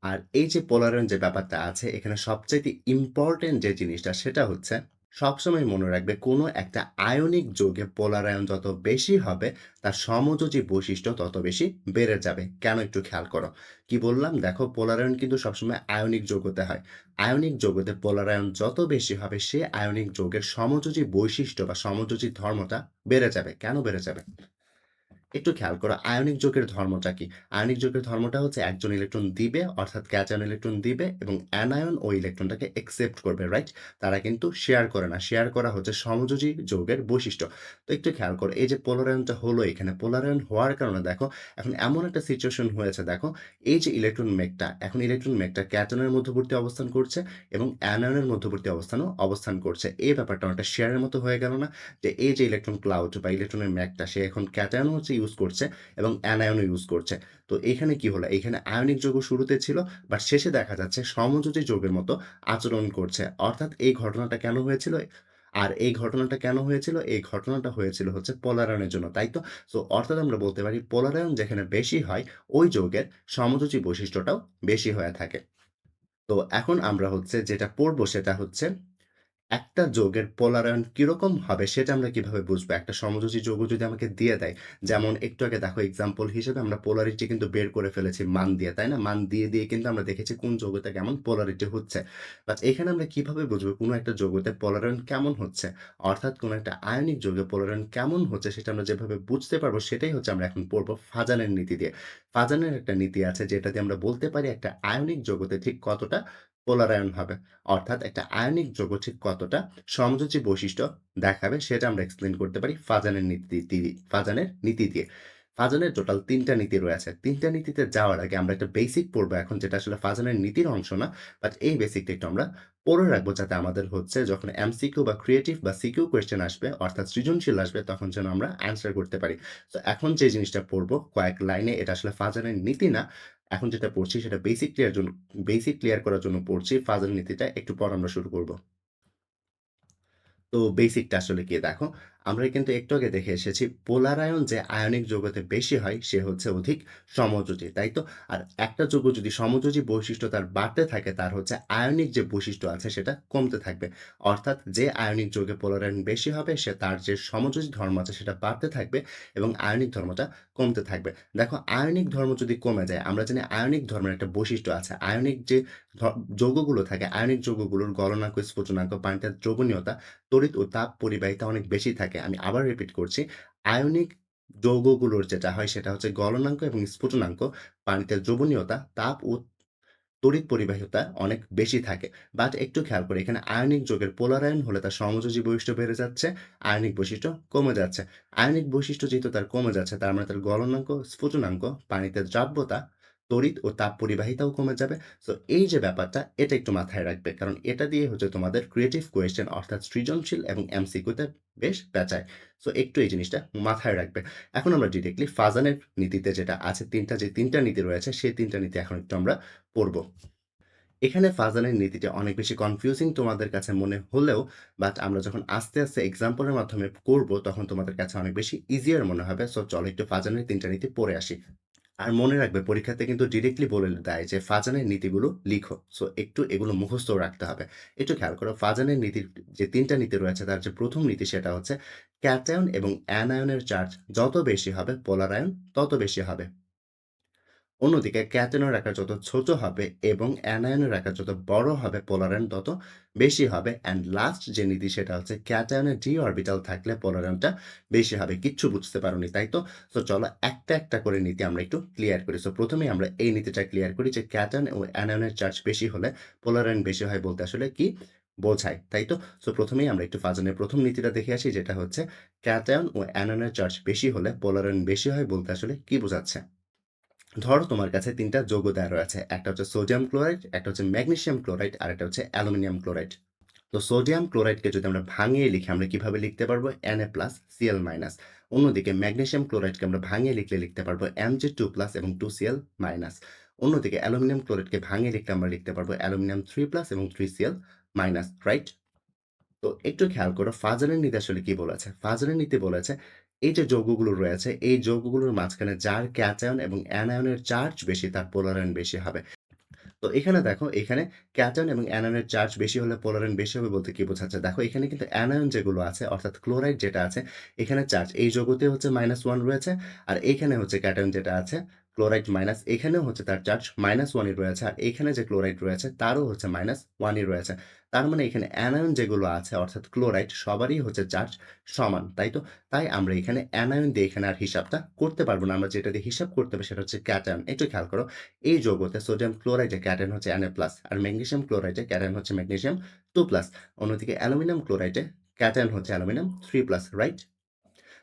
আর এই যে পোলারায়ন যে ব্যাপারটা আছে এখানে সবচাইতে ইম্পোর্টেন্ট যে জিনিসটা সেটা হচ্ছে সবসময় মনে রাখবে কোনো একটা আয়নিক যৌগে পোলারায়ন যত বেশি হবে তার সমযোজী বৈশিষ্ট্য তত বেশি বেড়ে যাবে। কেন একটু খেয়াল করো। কি বললাম? দেখো পোলারায়ন কিন্তু সবসময় আয়নিক যৌগতে হয়। আয়নিক যৌগতে পোলারায়ন যত বেশি হবে সে আয়নিক যৌগের সমযোজী বৈশিষ্ট্য বা সমযোজী ধর্মটা বেড়ে যাবে। কেন বেড়ে যাবে? একটু খেয়াল করো আয়নিক যৌগের ধর্মটা কি? আয়নিক যৌগের ধর্মটা হচ্ছে একজন ইলেকট্রন দিবে অর্থাৎ ক্যাটায়ন ইলেকট্রন দিবে এবং অ্যানায়ন ওই ইলেকট্রনটাকে অ্যাকসেপ্ট করবে, রাইট? তারা কিন্তু শেয়ার করে না। শেয়ার করা হচ্ছে সমযোজী যৌগের বৈশিষ্ট্য। তো একটু খেয়াল করো এই যে পোলারায়নটা হলো এখানে পোলারায়ন হওয়ার কারণে দেখো এখন এমন একটা সিচুয়েশন হয়েছে দেখো এই যে ইলেকট্রন মেঘটা এখন ইলেকট্রন মেঘটা ক্যাটায়নের মধ্যবর্তী অবস্থান করছে এবং অ্যানায়নের মধ্যবর্তী অবস্থান করছে। এই ব্যাপারটা অনেকটা শেয়ারের মতো হয়ে গেল না? যে এই যে ইলেকট্রন ক্লাউড বা ইলেকট্রনের ম্যাগটা সে এখন ক্যাটায়নও হচ্ছে ইউজ করছে এবং অ্যানায়নও ইউজ করছে। তো এখানে কি হলো? এখানে আয়নিক যৌগ শুরুতে ছিল বাট শেষে দেখা যাচ্ছে সমযোজী যৌগের মতো আচরণ করছে। অর্থাৎ এই ঘটনাটা কেন হয়েছিল? আর এই ঘটনাটা কেন হয়েছিল? এই ঘটনাটা হয়েছিল হচ্ছে পোলারায়নের জন্য, তাই তো? সো অর্থাৎ আমরা বলতে পারি পোলারায়ন যেখানে বেশি হয় ওই যৌগের সমযোজী বৈশিষ্ট্যটাও বেশি হয়ে থাকে। তো এখন আমরা হচ্ছে যেটা পড়বো সেটা হচ্ছে একটা যৌগের পোলারায়ন কিরকম হবে সেটা আমরা কিভাবে বুঝবো? একটা সমযোজী যৌগ যদি আমাকে দিয়ে দেয়, যেমন একটু আগে দেখো এক্সাম্পল হিসেবে আমরা পোলারিটি কিন্তু বের করে ফেলেছি মান দিয়ে, তাই না? মান দিয়ে কিন্তু আমরা দেখেছি কোন যৌগতে কেমন পোলারিটি হচ্ছে। বাট এখানে আমরা কিভাবে বুঝবো কোনো একটা যৌগতে পোলারায়ন কেমন হচ্ছে? অর্থাৎ কোনো একটা আয়নিক যৌগে পোলারায়ন কেমন হচ্ছে সেটা আমরা যেভাবে বুঝতে পারবো সেটাই হচ্ছে আমরা এখন পড়বো ফাজানের নীতি দিয়ে। ফাজানের একটা নীতি আছে যেটা দিয়ে আমরা বলতে পারি একটা আয়নিক যৌগতে ঠিক কতটা পোলারায়ন হবে। অর্থাৎ একটা আয়নিক যৌগ ঠিক কতটা সমযোজী বৈশিষ্ট্য দেখাবে সেটা আমরা এক্সপ্লেইন করতে পারি ফাজানের নীতি দিয়ে। ফাজানের টোটাল ৩ টা নীতি রয়েছে। ৩ টা নীতিতে যাওয়ার আগে আমরা একটা বেসিক পড়বো এখন যেটা আসলে ফাজানের নীতির অংশ না। বাট এই বেসিকটা একটু আমরা পড়ে রাখবো যাতে আমাদের হচ্ছে যখন এমসিকিউ বা ক্রিয়েটিভ বা সিকিউ কোয়েশ্চেন আসবে অর্থাৎ সৃজনশীল আসবে তখন যেন আমরা অ্যান্সার করতে পারি। তো এখন যে জিনিসটা পড়বো কয়েক লাইনে এটা আসলে ফাজানের নীতি না। এখন যেটা পড়ছি সেটা বেসিক ক্লিয়ার করার জন্য পড়ছি। ফাজার নীতিটা একটু পর আমরা শুরু করব। তো বেসিকটা আসলে কি দেখো, আমরা কিন্তু একটু আগে দেখে এসেছি পোলারায়ন যে আয়নিক যৌগতে বেশি হয় সে হচ্ছে অধিক সমযোজী, তাই তো? আর একটা যৌগ যদি সমযোজী বৈশিষ্ট্য তার বাড়তে থাকে তার হচ্ছে আয়নিক যে বৈশিষ্ট্য আছে সেটা কমতে থাকবে। অর্থাৎ যে আয়নিক যৌগে পোলারায়ন বেশি হবে সে তার যে সমযোজী ধর্ম আছে সেটা বাড়তে থাকবে এবং আয়নিক ধর্মটা কমতে থাকবে। দেখো আয়নিক ধর্ম যদি কমে যায় আমরা জানি আয়নিক ধর্মের একটা বৈশিষ্ট্য আছে। আয়নিক যে ধ যৌগগুলো থাকে আয়নিক যৌগগুলোর গলনাঙ্ক, স্ফুটনাঙ্ক, পানিতে দ্রবণীয়তা, তড়িৎ ও তাপ পরিবাহিতা অনেক বেশি থাকে। আমি আবার রিপিট করছি। আয়নিক যৌগগুলোর যেটা হয় সেটা হচ্ছে গলনাঙ্ক এবং স্ফুটনাঙ্ক, পানিতে দ্রবণীয়তা, তাপ ও তড়িৎ পরিবাহিতা অনেক বেশি থাকে। বাট একটু খেয়াল করি এখানে আয়নিক যৌগের পোলারায়ন হলে তার সমযোজী বৈশিষ্ট্য বেড়ে যাচ্ছে, আয়নিক বৈশিষ্ট্য কমে যাচ্ছে। আয়নিক বৈশিষ্ট্য যেহেতু তার কমে যাচ্ছে তার মানে তার গলনাঙ্ক, স্ফুটনাঙ্ক, পানিতে দ্রাব্যতা, তড়িৎ ও তাপ পরিবাহিতাও কমে যাবে। সো এই যে ব্যাপারটা এটা একটু মাথায় রাখবে। কারণ এটা দিয়ে হচ্ছে তোমাদের ক্রিয়েটিভ কোয়েশ্চেন অর্থাৎ সৃজনশীল এবং এমসিকিউতে বেশ পেঁচায়। সো একটু এই জিনিসটা মাথায় রাখবে। এখন আমরা ডিরেক্টলি ফাজানের নীতিতে যেটা আছে ৩ টা নীতি রয়েছে সেই ৩ টা নীতি এখন একটু আমরা পড়ব। এখানে ফাজানের নীতিটা অনেক বেশি কনফিউজিং তোমাদের কাছে মনে হলেও বাট আমরা যখন আস্তে এক্সাম্পলের মাধ্যমে করব তখন তোমাদের কাছে অনেক বেশি ইজিয়ার মনে হবে। সো চলো একটু ফাজানের ৩ টা নীতি পড়ে আসি। আর মনে রাখবে পরীক্ষাতে কিন্তু ডিরেক্টলি বলে দেয় যে ফাজানের নীতিগুলো লিখো। সো একটু এগুলো মুখস্থ রাখতে হবে। একটু খেয়াল করো ফাজানের নীতির যে ৩ টা নীতি রয়েছে তার যে ১ম নীতি সেটা হচ্ছে ক্যাটায়ন এবং অ্যানায়নের চার্জ যত বেশি হবে পোলারায়ন তত বেশি হবে। অন্যদিকে ক্যাটায়নের আকার যত ছোট হবে এবং অ্যানায়নের আকার যত বড় হবে পোলারায়ন তত বেশি হবে। অ্যান্ড লাস্ট যে নীতি সেটা হচ্ছে ক্যাটায়নের ডি অরবিটাল থাকলে পোলারায়নটা বেশি হবে। কিচ্ছু বুঝতে পারোনি, তাই তো? সো চলো একটা, একটা করে নীতি আমরা একটু ক্লিয়ার করি। সো ১ম এই আমরা এই নীতিটা ক্লিয়ার করি যে ক্যাটায়ন ও অ্যানায়নের চার্জ বেশি হলে পোলারায়ন বেশি হয় বলতে আসলে কি বোঝায়, তাই তো? সো ১ম এই আমরা একটু ফাজনের ১ম নীতিটা দেখে আসি যেটা হচ্ছে ক্যাটায়ন ও অ্যানায়নের চার্জ বেশি হলে পোলারায়ন বেশি হয় বলতে আসলে কি বোঝাচ্ছে? ধরো তোমার কাছে ৩ টা যৌগ দেয়া রয়েছে। একটা হচ্ছে সোডিয়াম ক্লোরাইড, একটা হচ্ছে ম্যাগনেসিয়াম ক্লোরাইড, আরেকটা হচ্ছে অ্যালুমিনিয়াম ক্লোরাইড। তো সোডিয়াম ক্লোরাইডকে যদি আমরা ভাঙিয়ে লিখি আমরা কিভাবে লিখতে পারবো? Na+Cl-। অন্যদিকে ম্যাগনেসিয়াম ক্লোরাইডকে আমরা ভাঙিয়ে লিখলে লিখতে পারবো Mg2+ এবং 2Cl-। অন্যদিকে অ্যালুমিনিয়াম ক্লোরাইডকে ভাঙিয়ে লিখলে আমরা লিখতে পারবো অ্যালুমিনিয়াম 3+ এবং 3Cl-, রাইট? তো একটু খেয়াল করো ফাজলের নীতি আসলে কি বলেছে? ফাজলের নীতি বলেছে এই যে যৌগগুলো রয়েছে, এই যৌগগুলোর মাঝখানে যার ক্যাটায়ন এবং অ্যানায়নের চার্জ বেশি তার পোলারায়ন বেশি হবে। তো এখানে দেখো, এখানে ক্যাটায়ন এবং অ্যানায়নের চার্জ বেশি হলে পোলারায়ন বেশি হবে বলতে কি বোঝাচ্ছে? দেখো এখানে কিন্তু অ্যানায়ন যেগুলো আছে অর্থাৎ ক্লোরাইড যেটা আছে এখানে চার্জ এই যৌগতে হচ্ছে -1 রয়েছে আর এইখানে হচ্ছে ক্যাটায়ন যেটা আছে ক্লোরাইড মাইনাস এখানেও হচ্ছে তার চার্জ -1 ই রয়েছে আর এইখানে যে ক্লোরাইড রয়েছে তারও হচ্ছে -1 ই রয়েছে। তার মানে এখানে অ্যানায়ন যেগুলো আছে অর্থাৎ ক্লোরাইড সবারই হচ্ছে চার্জ সমান, তাই তো? তাই আমরা এখানে অ্যানায়ন দিয়ে এখানে আর হিসাবটা করতে পারব না। আমরা যেটা দিয়ে হিসাব করতে হবে সেটা হচ্ছে ক্যাটায়ন। একটু খেয়াল করো। এই যৌগতে সোডিয়াম ক্লোরাইডে ক্যাটায়ন হচ্ছে Na+ আর ম্যাগনেসিয়াম ক্লোরাইডে ক্যাটায়ন হচ্ছে ম্যাগনেসিয়াম 2+। অন্যদিকে অ্যালুমিনিয়াম ক্লোরাইডে ক্যাটায়ন হচ্ছে অ্যালুমিনিয়াম 3+, রাইট?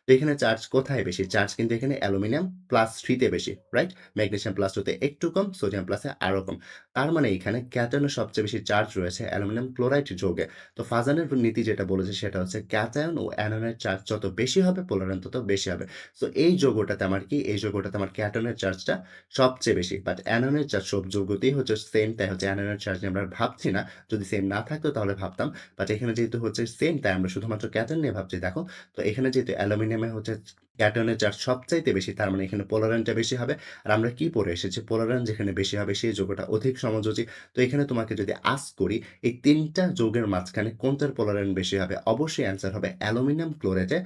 তো এখানে চার্জ কোথায় বেশি? চার্জ কিন্তু এখানে অ্যালুমিনিয়াম +3 তে বেশি, রাইট? ম্যাগনেসিয়াম +2 তে একটু কম, সোডিয়াম প্লাসে আরো কম। তার মানে এখানে ক্যাটায়নের সবচেয়ে বেশি চার্জ রয়েছে অ্যালুমিনিয়াম ক্লোরাইড যৌগে। তো ফাজানের নীতি যেটা বলেছে সেটা হচ্ছে ক্যাটায়ন ও অ্যানোনের চার্জ যত বেশি হবে পোলারায়ন তত বেশি হবে। সো এই যৌগটাতে আমার কি? এই যৌগটাতে আমার ক্যাটায়নের চার্জটা সবচেয়ে বেশি। বাট অ্যানোনের চার্জ সব যৌগতেই হচ্ছে সেম, তাই হচ্ছে অ্যানোনের চার্জ নিয়ে আমরা আর ভাবছি না। যদি সেম না থাকতো তাহলে ভাবতাম। বাট এখানে যেহেতু হচ্ছে সেম তাই আমরা শুধুমাত্র ক্যাটায়ন নিয়ে ভাবছি। দেখো তো এখানে যেহেতু অ্যালুমিনিয়ামে হচ্ছে ক্যাটায়নের চার্জ সবচাইতে বেশি তার মানে এখানে পোলারায়নটা বেশি হবে। আর আমরা কি পড়ে এসেছি? পোলারায়ন যেখানে বেশি হবে সেই যৌগটা অধিক সমযোজী। তো এখানে তোমাকে যদি আস্ক করি এই ৩ টা যৌগের মাঝখানে কোনটার পোলারায়ন বেশি হবে? অবশ্যই অ্যান্সার হবে অ্যালুমিনিয়াম ক্লোরাইডে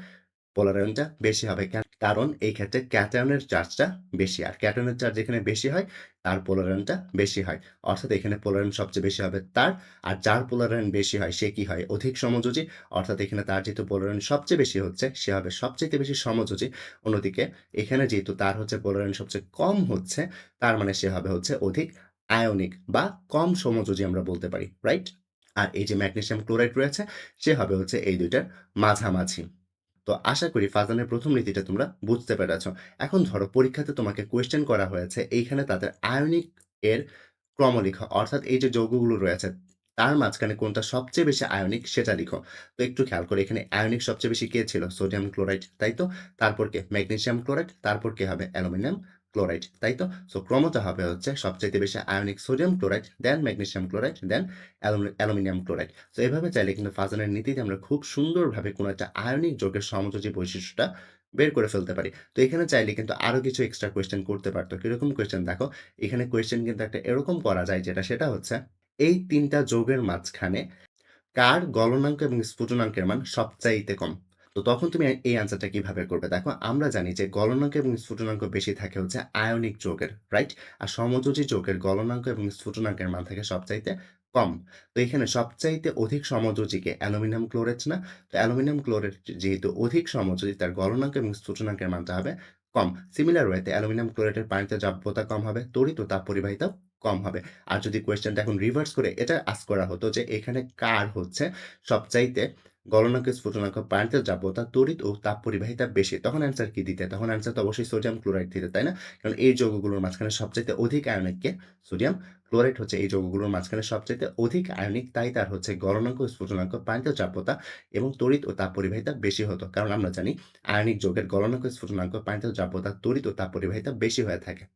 পোলারায়নটা বেশি হবে। কারণ এই ক্ষেত্রে ক্যাটায়নের চার্জটা বেশি। আর ক্যাটায়নের চার্জ যেখানে বেশি হয়, তার পোলারায়নটা বেশি হয়। অর্থাৎ এখানে পোলারায়ন সবচেয়ে বেশি হবে তার। আর যার পোলারায়ন বেশি হয় সে কি হয়? অধিক সমযোজী। অর্থাৎ এখানে তার যেহেতু পোলারায়ন সবচেয়ে বেশি হচ্ছে, সে হবে সবচাইতে বেশি সমযোজী। অন্যদিকে এখানে যেহেতু তার হচ্ছে পোলারায়ন সবচেয়ে কম হচ্ছে, তার মানে সে হবে হচ্ছে অধিক আয়নিক বা কম সমযোজী আমরা বলতে পারি। রাইট? আর এই যে ম্যাগনেসিয়াম ক্লোরাইড রয়েছে, সে হবে হচ্ছে এই ২ টার মাঝামাঝি। তো আশা করি ফাজানের ১ম নীতিটা তোমরা বুঝতে পেরেছ। এখন ধরো পরীক্ষাতে তোমাকে কোয়েশ্চেন করা হয়েছে এইখানে তাদের আয়নিক এর ক্রম লিখো। অর্থাৎ এই যে যৌগগুলো রয়েছে তার মাঝখানে কোনটা সবচেয়ে বেশি আয়নিক সেটা লিখো। তো একটু খেয়াল করো এখানে আয়নিক সবচেয়ে বেশি কে ছিল? সোডিয়াম ক্লোরাইড, তাই তো? তারপর কে? ম্যাগনেসিয়াম ক্লোরাইড, তারপর কে হবে? অ্যালুমিনিয়াম ক্লোরাইড, তাই তো? সো ক্রমটা হবে হচ্ছে সবচাইতে বেশি আয়নিক সোডিয়াম ক্লোরাইড, দেন ম্যাগনেসিয়াম ক্লোরাইড, দেন অ্যালুমিনিয়াম ক্লোরাইড। সো এভাবে চাইলে কিন্তু ফাজানের নীতিতে আমরা খুব সুন্দরভাবে কোনো একটা আয়নিক যৌগের সমযোজী বৈশিষ্ট্যটা বের করে ফেলতে পারি। তো এখানে চাইলে কিন্তু আরো কিছু এক্সট্রা কোয়েশ্চেন করতে পারতো। কিরকম কোয়েশ্চেন দেখো, এখানে কোয়েশ্চেন কিন্তু একটা এরকম করা যায় সেটা হচ্ছে এই ৩ টা যৌগের মাঝখানে কার গলনাঙ্ক এবং স্ফুটনাঙ্কের মান সবচাইতে কম? তো তখন তুমি এই আনসারটা কিভাবে করবে? দেখো আমরা জানি যে গলনাঙ্ক এবং স্ফুটনাঙ্ক বেশি থাকে হচ্ছে আয়নিক যৌগের, রাইট? আর সমযোজী যৌগের গলনাঙ্ক এবং স্ফুটনাঙ্কের মান থাকে সবচাইতে কম। তো এখানে সবচাইতে অধিক সমযোজী কে? অ্যালুমিনিয়াম ক্লোরাইড না? তো অ্যালুমিনিয়াম ক্লোরাইড যেহেতু অধিক সমযোজী তার গলনাঙ্ক এবং স্ফুটনাঙ্কের মানটা হবে কম। সিমিলার ওয়েতে অ্যালুমিনিয়াম ক্লোরাইডের পানিতে যাব্যতা কম হবে, তড়িৎ ও তাপ পরিবাহিতাও কম হবে। আর যদি কোয়েশ্চেনটা এখন রিভার্স করে এটা আস্ক করা হতো যে এখানে কার হচ্ছে সবচাইতে গলনাঙ্ক, স্ফুটনাঙ্ক, পানিতে যাব্যতা, তড়িৎ ও তাপ পরিবাহিতা বেশি। তখন অ্যান্সার কি দিতে? তখন অ্যান্সার তো অবশ্যই সোডিয়াম ক্লোরাইড দিতে, তাই না? কারণ এই যৌগগুলোর মাঝখানে সবচাইতে অধিক আয়নিক কে? সোডিয়াম ক্লোরাইড হচ্ছে এই যৌগগুলোর মাঝখানে সবচাইতে অধিক আয়নিক, তাই তার হচ্ছে গলনাঙ্ক, স্ফুটনাঙ্ক, পানিতে যাব্যতা এবং তড়িৎ ও তাপ পরিবাহিতা বেশি হতো। কারণ আমরা জানি আয়নিক যৌগের গলনাঙ্ক, স্ফুটনাঙ্ক, পানিতে যাব্যতা, তড়িৎ ও তাপ পরিবাহিতা বেশি হয়ে থাকে।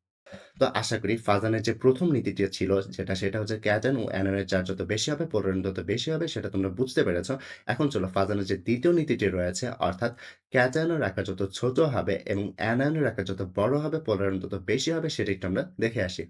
তো আশা করি ফাজানের যে ১ম নীতিটি ছিল সেটা হচ্ছে ক্যাটায়ন ও অ্যানোনের চার্জ যত বেশি হবে, পোলারায়ন তত বেশি হবে সেটা তোমরা বুঝতে পেরেছ। এখন চলো ফাজানের যে ২য় নীতিটি রয়েছে অর্থাৎ ক্যাটায়নের আকার যত ছোট হবে এবং অ্যানায়নের আকার যত বড় হবে, পোলারায়ন তত বেশি হবে সেটা একটু আমরা দেখে আসি।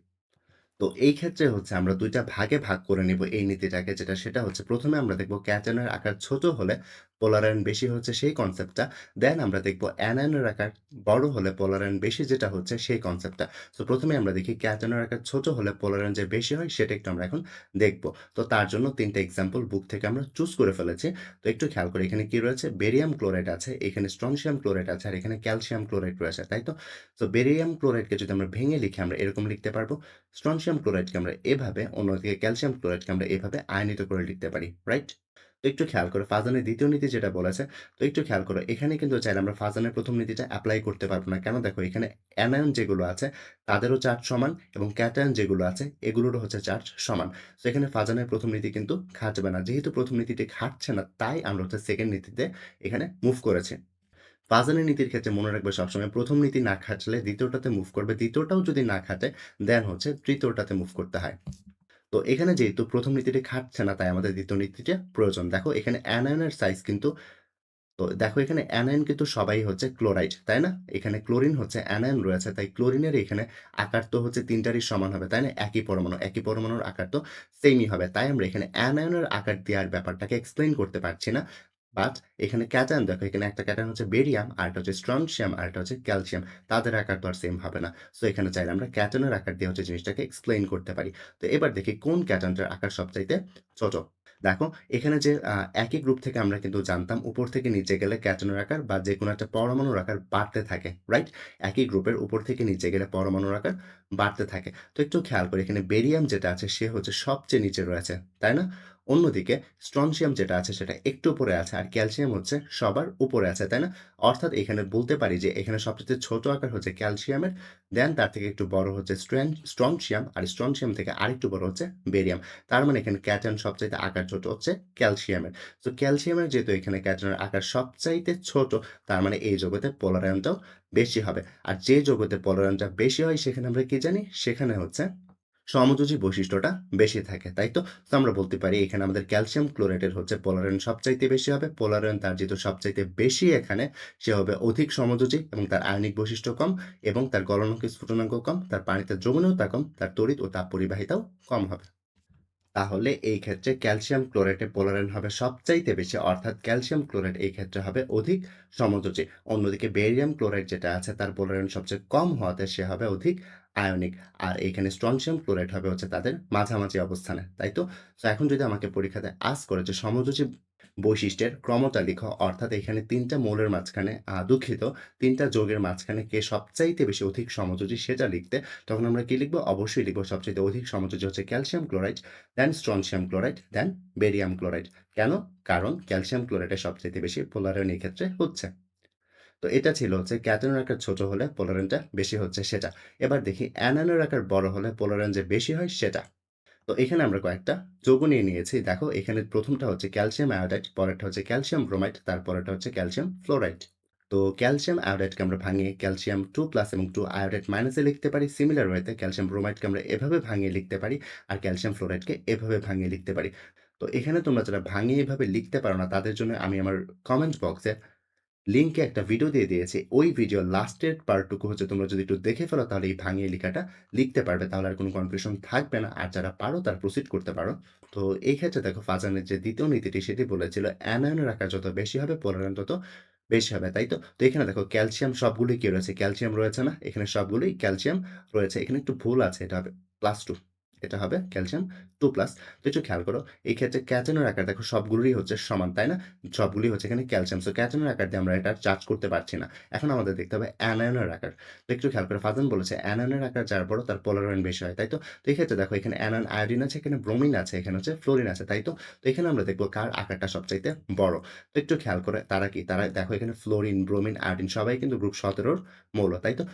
তো এই ক্ষেত্রে হচ্ছে আমরা ২ টা ভাগে ভাগ করে নিব এই নীতিটাকে সেটা হচ্ছে ১ম এ আমরা দেখব ক্যাটায়নের আকার ছোট হলে পোলারায়ন বেশি হচ্ছে সেই কনসেপ্টটা। দেন আমরা দেখব অ্যানায়নের আকার বড় হলে পোলারায়ন বেশি যেটা হচ্ছে সেই কনসেপ্টটা। সো ১ম এ আমরা দেখি ক্যাটায়নের আকার ছোট হলে পোলারায়ন যে বেশি হয় সেটা একটু আমরা এখন দেখব। তো তার জন্য ৩ টা এক্সাম্পল বুক থেকে আমরা চুজ করে ফেলেছি। তো একটু খেয়াল করি এখানে কি রয়েছে? বেরিয়াম ক্লোরাইড আছে, এখানে স্ট্রনশিয়াম ক্লোরাইড আছে আর এখানে ক্যালসিয়াম ক্লোরাইড রয়েছে, তাই তো? সো বেরিয়াম ক্লোরাইডকে যদি আমরা ভেঙে লিখি আমরা এরকম লিখতে পারবো। স্ট্রনশিয়াম ক্লোরাইডকে আমরা এভাবে, অন্যদিকে ক্যালসিয়াম ক্লোরাইডকে আমরা এভাবে আয়নিত করে লিখতে পারি। রাইট? তো একটু খেয়াল করো ফাজানের ২য় নীতি যেটা বলেছে, তো একটু খেয়াল করো এখানে কিন্তু চাইলে আমরা ফাজানের ১ম নীতিটা এপ্লাই করতে পারব না। কেন? দেখো এখানে অ্যানায়ন যেগুলো আছে তাদেরও চার্জ সমান এবং ক্যাটায়ন যেগুলো আছে এগুলোরও হচ্ছে চার্জ সমান। সো এখানে ফাজানের ১ম নীতি কিন্তু খাটবে না। যেহেতু ১ম নীতিটি খাটছে না তাই আমরা হচ্ছে 2nd নীতিতে এখানে মুভ করেছি। ফাজানের নীতির ক্ষেত্রে মনে রাখবে সবসময় ১ম নীতি না খাটলে ২য় টাতে মুভ করবে। ২য় টাও যদি না খাটে দেন হচ্ছে ৩য় টাতে মুভ করতে হয়। তো এখানে যেহেতু ১ম নীতিটি খাটছে না তাই আমাদের ২য় নীতিটা প্রয়োজন। দেখো এখানে অ্যানায়নের সাইজ কিন্তু তো দেখো এখানে অ্যানায়ন কিন্তু সবাই হচ্ছে ক্লোরাইড, তাই না? এখানে ক্লোরিন হচ্ছে অ্যানায়ন রয়েছে তাই ক্লোরিনের এখানে আকার তো হচ্ছে ৩ টারই সমান হবে, তাই না? একই পরমাণু, একই পরমাণুর আকার তো সেইমই হবে। তাই আমরা এখানে অ্যানায়নের আকার দেওয়ার ব্যাপারটাকে এক্সপ্লেইন করতে পারছি না। বাট এখানে ক্যাটায়ন দেখো এখানে একটা ক্যাটায়ন হচ্ছে বেরিয়াম, আরেকটা হচ্ছে স্ট্রনশিয়াম, আরেকটা হচ্ছে ক্যালসিয়াম। তাদের আকার তো আর সেম হবে না। সো এখানে চাইলে আমরা ক্যাটায়নের আকার দিয়ে হচ্ছে জিনিসটাকে এক্সপ্লেইন করতে পারি। তো এবার দেখি কোন ক্যাটায়নটার আকার সবচাইতে ছোট? দেখো এখানে যে একই গ্রুপ থেকে আমরা কিন্তু জানতাম উপর থেকে নিচে গেলে ক্যাটায়নের আকার বা যেকোনো একটা পরমাণুর আকার বাড়তে থাকে, রাইট? একই গ্রুপের উপর থেকে নিচে গেলে পরমাণুর আকার বাড়তে থাকে। তো একটু খেয়াল করি এখানে বেরিয়াম যেটা আছে সে হচ্ছে সবচেয়ে নিচে রয়েছে, তাই না? অন্যদিকে স্ট্রনশিয়াম যেটা আছে সেটা একটু উপরে আছে আর ক্যালসিয়াম হচ্ছে সবার উপরে আছে, তাই না? অর্থাৎ এখানে বলতে পারি যে এখানে সবচাইতে ছোট আকার হচ্ছে ক্যালসিয়ামের, দেন তার থেকে একটু বড় হচ্ছে স্ট্রনশিয়াম আর স্ট্রনশিয়াম থেকে আরেকটু বড় হচ্ছে বেরিয়াম। তার মানে এখানে ক্যাটায়ন সবচাইতে আকার ছোট হচ্ছে ক্যালসিয়ামের। সো ক্যালসিয়ামের যেহেতু এখানে ক্যাটায়নের আকার সবচাইতে ছোট, তার মানে এই যৌগতে পোলারায়নটাও বেশি হবে। আর যে যৌগতে পোলারায়নটা বেশি হয় সেখানে আমরা কি জানি? সেখানে হচ্ছে সমযোজী বৈশিষ্ট্যটা বেশি থাকে, তাই তো? তো আমরা বলতে পারি এখানে আমাদের ক্যালসিয়াম ক্লোরাইডের হচ্ছে পোলারায়ন সবচাইতে বেশি হবে। পোলারায়ন তার যেহেতু সবচাইতে বেশি এখানে, সে হবে অধিক সমযোজী এবং তার আয়নিক বৈশিষ্ট্য কম এবং তার গলনাঙ্ক স্ফুটনাঙ্ক কম, তার পানিতে দ্রবণীয়তা কম, তার তড়িৎ ও তাপ পরিবাহিতাও কম হবে। তাহলে এই ক্ষেত্রে ক্যালসিয়াম ক্লোরাইডের পোলারায়ন হবে সবচাইতে বেশি, অর্থাৎ ক্যালসিয়াম ক্লোরাইড এই ক্ষেত্রে হবে অধিক সমযোজী। অন্যদিকে বেরিয়াম ক্লোরাইড যেটা আছে তার পোলারায়ন সবচেয়ে কম হওয়াতে সে হবে অধিক আয়নিক। আর এইখানে স্ট্রনশিয়াম ক্লোরাইড হবে হচ্ছে তাদের মাঝামাঝি অবস্থানে, তাই তো? সো এখন যদি আমাকে পরীক্ষাতে আস্ক করে যে সমযোজী বৈশিষ্ট্যের ক্রমটা লিখো, অর্থাৎ এখানে ৩ টা মৌলের মাঝখানে দুঃখিত ৩ টা যৌগের মাঝখানে কে সবচাইতে বেশি অধিক সমযোজী সেটা লিখতে, তখন আমরা কি লিখব? অবশ্যই লিখব সবচাইতে অধিক সমযোজী হচ্ছে ক্যালসিয়াম ক্লোরাইড, দেন স্ট্রনশিয়াম ক্লোরাইড, দেন বেরিয়াম ক্লোরাইড। কেন? কারণ ক্যালসিয়াম ক্লোরাইডের সবচাইতে বেশি পোলারায়ন এই ক্ষেত্রে হচ্ছে। তো এটা ছিল হচ্ছে ক্যাটায়নের আকার ছোট হলে পোলারায়নটা বেশি হচ্ছে সেটা। এবার দেখি অ্যানায়নের আকার বড় হলে পোলারায়ন যে বেশি হয় সেটা। তো এখানে আমরা কয়েকটা যৌগ নিয়ে নিয়েছি। দেখো এখানে ১ম টা হচ্ছে ক্যালসিয়াম আয়োডাইড, পরেরটা হচ্ছে ক্যালসিয়াম ব্রোমাইড, তারপরেরটা হচ্ছে ক্যালসিয়াম ফ্লোরাইড। তো ক্যালসিয়াম আয়োডাইডকে আমরা ভাঙিয়ে ক্যালসিয়াম 2+ এবং 2 আয়োডাইড মাইনাসে লিখতে পারি। সিমিলার ওয়েতে ক্যালসিয়াম ব্রোমাইডকে আমরা এভাবে ভাঙিয়ে লিখতে পারি আর ক্যালসিয়াম ফ্লোরাইডকে এভাবে ভাঙিয়ে লিখতে পারি। তো এখানে তোমরা যারা ভাঙিয়ে এভাবে লিখতে পারো না তাদের জন্য আমি আমার কমেন্ট বক্সে লিঙ্কে একটা ভিডিও দিয়ে দিয়েছি। ওই ভিডিওর লাস্টের পার্টটুকু হচ্ছে তোমরা যদি একটু দেখে ফেলো তাহলে এই ভাঙিয়ে লিখাটা লিখতে পারবে। তাহলে আর কোনো কনফিউশন থাকবে না। আর যারা পারো তারা প্রসিড করতে পারো। তো এই ক্ষেত্রে দেখো ফাজানের যে ২য় নীতিটি সেটি বলেছিল অ্যানায়নের আকার যত বেশি হবে পোলারায়ন তত বেশি হবে, তাই তো? তো এখানে দেখো ক্যালসিয়াম সবগুলোই কি রয়েছে? ক্যালসিয়াম রয়েছে না? এখানে সবগুলোই ক্যালসিয়াম রয়েছে। এখানে একটু ভুল আছে। এটা হবে +2 এটা হবে ক্যালসিয়াম 2+। তো একটু খেয়াল করো। এই ক্ষেত্রে ক্যাটায়নের আকার দেখো সবগুলোরই হচ্ছে সমান, তাই না? সবগুলোই হচ্ছে এখানে ক্যালসিয়াম। সো ক্যাটায়নের আকার দিয়ে আমরা এটা চার্জ করতে পারছি না। এখন আমাদের দেখতে হবে অ্যানায়নের আকার। তো একটু খেয়াল করো ফাজান বলেছে অ্যানায়নের আকার যার বড় তার পোলারায়ন বেশি হয়, তাই তো? তো এই ক্ষেত্রে দেখো এখানে অ্যানায়ন আয়োডিন আছে, এখানে ব্রোমিন আছে, এখানে হচ্ছে ফ্লোরিন আছে, তাই তো? তো এখানে আমরা দেখব কার আকারটা সবচাইতে বড়। তো একটু খেয়াল করে তারা কি? তারা দেখো এখানে ফ্লোরিন, ব্রোমিন, আয়োডিন সবাই কিন্তু গ্রুপ ১৭ র মৌল, তাই তো?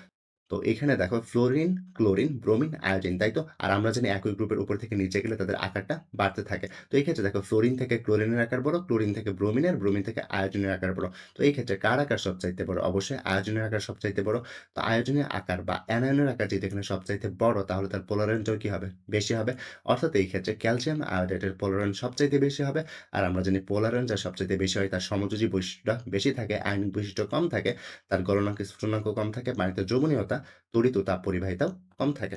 তো এখানে দেখো ফ্লোরিন, ক্লোরিন, ব্রোমিন, আয়োডিন, তাই তো? আর আমরা জানি একই গ্রুপের উপর থেকে নিচে গেলে তাদের আকারটা বাড়তে থাকে। তো এই ক্ষেত্রে দেখো ফ্লোরিন থেকে ক্লোরিনের আকার বড়, ক্লোরিন থেকে ব্রোমিনের, ব্রোমিন থেকে আয়োডিনের আকার বড়। তো এই ক্ষেত্রে কার আকার সবচাইতে বড়? অবশ্যই আয়োডিনের আকার সবচাইতে বড়। তো আয়োডিনের আকার বা অ্যানায়নের আকার যেহেতু এখানে সবচাইতে বড় তাহলে তার পোলারায়নটাও কি হবে? বেশি হবে। অর্থাৎ এই ক্ষেত্রে ক্যালসিয়াম আয়োডাইডের পোলারায়ন সবচাইতে বেশি হবে। আর আমরা জানি পোলারায়ন যার সবচাইতে বেশি হয় তার সমযোজী বৈশিষ্ট্যটা বেশি থাকে, আয়নিক বৈশিষ্ট্য কম থাকে, তার গলনাঙ্ক স্ফুটনাঙ্ক কম থাকে, পানিতে দ্রবণীয়তা তড়িৎ ও তাপ পরিবাহিতাও কম থাকে।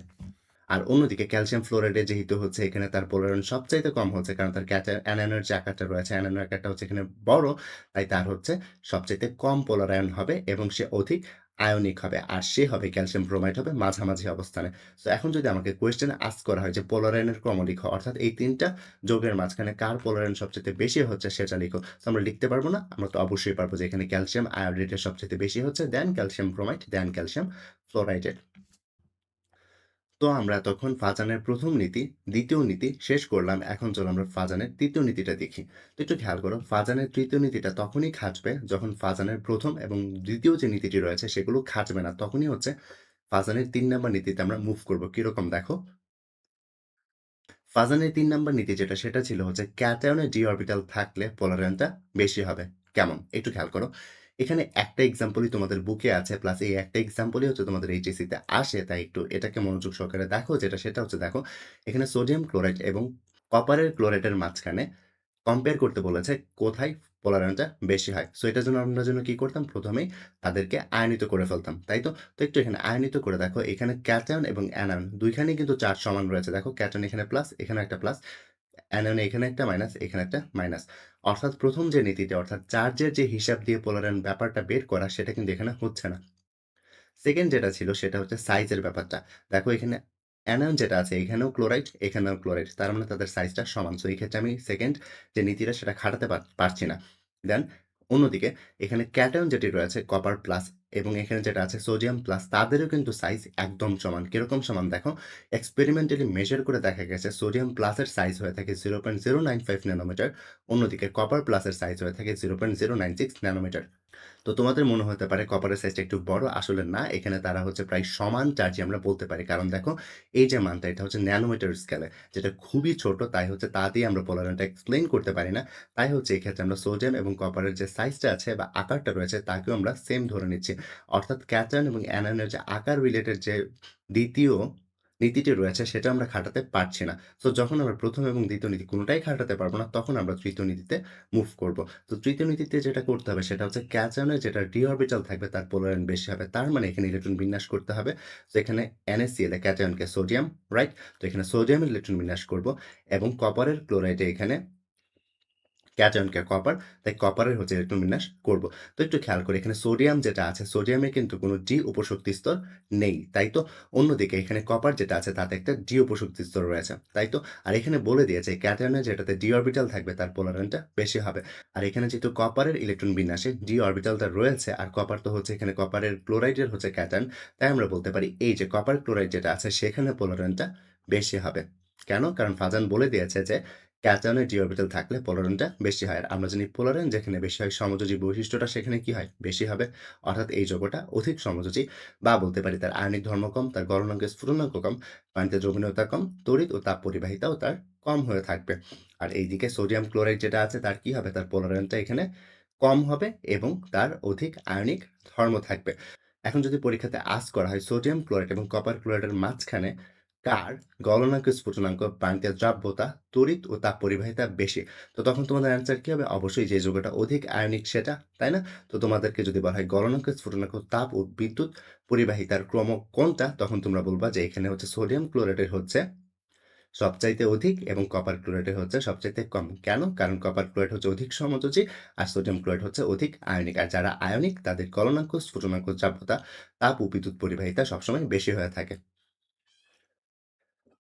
আর অন্যদিকে ক্যালসিয়াম ফ্লোরাইডে যেহেতু হচ্ছে এখানে তার পোলারায়ন সবচাইতে কম হচ্ছে কারণ তার অ্যানায়নের যে আকারটা রয়েছে, অ্যানায়নের আকারটা হচ্ছে এখানে বড়, তাই তার হচ্ছে সবচাইতে কম পোলারায়ন হবে এবং সে অধিক আয়নিক হবে। আর সে হবে ক্যালসিয়াম ব্রোমাইড হবে মাঝামাঝি অবস্থানে। সো এখন যদি আমাকে কোয়েশ্চেন আস্ক করা হয় যে পোলারায়নের ক্রম লিখো, অর্থাৎ এই ৩ টা যৌগের মাঝখানে কার পোলারায়ন সবচাইতে বেশি হচ্ছে সেটা লিখো। সো আমরা লিখতে পারব না? আমরা তো অবশ্যই পারব যে এখানে ক্যালসিয়াম আয়োডেটের সবচাইতে বেশি হচ্ছে, দেন ক্যালসিয়াম ব্রোমাইড, দেন ক্যালসিয়াম ফ্লোরাইডের। তো আমরা তখন ফাজানের ১ম নীতি, ২য় নীতি শেষ করলাম। এখন চলো আমরা ফাজানের ৩য় নীতিটা দেখি। তো একটু খেয়াল করো, ফাজানের ৩য় নীতিটা তখনই খাটবে যখন ফাজানের ১ম এবং ২য় যে নীতিটি রয়েছে সেগুলো খাটবে না। তখনই হচ্ছে ফাজানের ৩ নাম্বার নীতিতে আমরা মুভ করব। কিরকম দেখো? ফাজানের ৩ নাম্বার নীতি যেটা সেটা ছিল হচ্ছে ক্যাটায়নে ডি অরবিটাল থাকলে পোলারায়নটা বেশি হবে। কেমন? একটু খেয়াল করো। এখানে একটা এক্সাম্পলই তোমাদের বুকে আছে প্লাস এই একটা এক্সাম্পলই হচ্ছে তোমাদের এইচএসসি তে আসে। তাই একটু এটাকে মনোযোগ সহকারে দেখো যেটা সেটা হচ্ছে দেখো, এখানে সোডিয়াম ক্লোরাইড এবং কপারের ক্লোরাইডের মাঝখানে কম্পেয়ার করতে বলেছে কোথায় পোলারায়নটা বেশি হয়। সো এটার জন্য আমরা যেন কি করতাম? প্রথমেই তাদেরকে আয়নিত করে ফেলতাম। তাই তো? তো একটু এখানে আয়নিত করে দেখো এখানে ক্যাটায়ন এবং অ্যানায়ন ২ খানেই কিন্তু চার্জ সমান রয়েছে। দেখো ক্যাটায়ন এখানে প্লাস, এখানে একটা প্লাস, অ্যানায়ন এখানে একটা মাইনাস, এখানে একটা মাইনাস। অর্থাৎ ১ম যে নীতিটা অর্থাৎ চার্জের যে হিসাব দিয়ে পোলারায়ন ব্যাপারটা বের করা সেটা কিন্তু এখানে হচ্ছে না। সেকেন্ড যেটা ছিল সেটা হচ্ছে সাইজের ব্যাপারটা। দেখো এখানে অ্যানায়ন যেটা আছে এখানেও ক্লোরাইড, এখানেও ক্লোরাইড। তার মানে তাদের সাইজটা সমান। সো এই ক্ষেত্রে আমি সেকেন্ড যে নীতিটা সেটা খাটাতে পারছি না। দেন অন্যদিকে এখানে ক্যাটায়ন যেটি রয়েছে কপার প্লাস এবং এখানে যেটা আছে সোডিয়াম প্লাস তাদেরও কিন্তু সাইজ একদম সমান। কিরকম সমান দেখো? এক্সপেরিমেন্টালি মেজার করে দেখা গেছে সোডিয়াম প্লাসের সাইজ হয়ে থাকে 0.095 ন্যানোমিটার, অন্যদিকে কপার প্লাসের সাইজ হয়ে থাকে 0.096 ন্যানোমিটার। তো তোমাদের মনে হতে পারে কপারের সাইজটা একটু বড়। আসলে না, এখানে তারা হচ্ছে প্রায় সমান চার্জই আমরা বলতে পারি। কারণ দেখো এই যে মানটা এটা হচ্ছে ন্যানোমিটার স্কেলে যেটা খুবই ছোট তাই হচ্ছে তা দিয়ে আমরা পোলারায়নটা এক্সপ্লেইন করতে পারি না। তাই হচ্ছে এক্ষেত্রে আমরা সোডিয়াম এবং কপারের যে সাইজটা আছে বা আকারটা রয়েছে তাকেও আমরা সেম ধরে নিচ্ছি। অর্থাৎ ক্যাটায়ন এবং অ্যানায়নের যে আকার রিলেটেড যে দ্বিতীয় নীতিটি রয়েছে সেটা আমরা খাটাতে পারছি না। সো যখন আমরা ১ম এবং ২য় নীতি কোনটাই খাটাতে পারব না তখন আমরা ৩য় নীতিতে মুভ করব। তো ৩য় নীতিতে যেটা করতে হবে সেটা হচ্ছে ক্যাটায়নে যেটা ডি অরবিটাল থাকবে তার পোলারায়ন বেশি হবে। তার মানে এখানে ইলেকট্রন বিন্যাস করতে হবে। তো এখানে NaCl এ ক্যাটায়নকে সোডিয়াম, রাইট? তো এখানে সোডিয়ামের ইলেকট্রন বিন্যাস করব এবং কপারের ক্লোরাইডে এখানে ক্যাটায়নকে কপার, তাই কপারের হচ্ছে ইলেকট্রন বিন্যাস করব। তো একটু খেয়াল করি এখানে সোডিয়াম যেটা আছে সোডিয়ামে কিন্তু কোনো ডি উপশক্তি স্তর নেই। তাই তো? অন্যদিকে এখানে কপার যেটা আছে তাতে একটা ডি উপশক্তি স্তর রয়েছে। তাই তো? আর এখানে বলে দিয়েছে ক্যাটায়নে যেটাতে ডি অরবিটাল থাকবে তার পোলারায়নটা বেশি হবে। আর এখানে যেহেতু কপারের ইলেকট্রন বিন্যাসে ডি অরবিটালটা রয়েছে আর কপার তো হচ্ছে এখানে কপারের ক্লোরাইডের হচ্ছে ক্যাটায়ন, তাই আমরা বলতে পারি এই যে কপার ক্লোরাইড যেটা আছে সেখানে পোলারায়নটা বেশি হবে। কেন? কারণ ফাজান বলে দিয়েছে যে ক্যাটায়নে ডি অরবিটাল থাকলে পোলারায়নটা বেশি হয়। আর আমরা জানি পোলারায়ন যেখানে বেশি হয় সমযোজী বৈশিষ্ট্যটা সেখানে কি হয়? বেশি হবে। অর্থাৎ এই যৌগটা অধিক সমযোজী বা বলতে পারি তার আয়নিক ধর্ম কম, তার গলনাঙ্ক স্ফুটনাঙ্ক কম, পানিতে দ্রবণীয়তা কম, তড়িৎ ও তাপ পরিবাহিতাও তার কম হয়ে থাকবে। আর এইদিকে সোডিয়াম ক্লোরাইড যেটা আছে তার কি হবে? তার পোলারায়নটা এখানে কম হবে এবং তার অধিক আয়নিক ধর্ম থাকবে। এখন যদি পরীক্ষাতে আস্ক করা হয় সোডিয়াম ক্লোরাইড এবং কপার ক্লোরাইডের মাঝখানে কার গলনাঙ্ক স্ফুটনাঙ্ক পানিতে দ্রাব্যতা, তড়িৎ ও তাপ পরিবাহিতা বেশি? তো তখন তোমাদের অ্যান্সার কি হবে? অবশ্যই যে যৌগটা অধিক আয়নিক সেটা, তাই না? তো তোমাদেরকে যদি বলা হয় গলনাঙ্ক স্ফুটনাঙ্ক, তাপ ও বিদ্যুৎ পরিবাহিতার ক্রম কোনটা? তখন তোমরা বলবা যে এখানে হচ্ছে সোডিয়াম ক্লোরাইডের হচ্ছে সবচাইতে অধিক এবং কপার ক্লোরাইডের হচ্ছে সবচাইতে কম। কেন? কারণ কপার ক্লোরাইড হচ্ছে অধিক সমযোজী আর সোডিয়াম ক্লোরাইড হচ্ছে অধিক আয়নিক। আর যারা আয়নিক তাদের গলনাঙ্ক, স্ফুটনাঙ্ক, দ্রাব্যতা, তাপ ও বিদ্যুৎ পরিবাহিতা সবসময় বেশি হয়ে থাকে।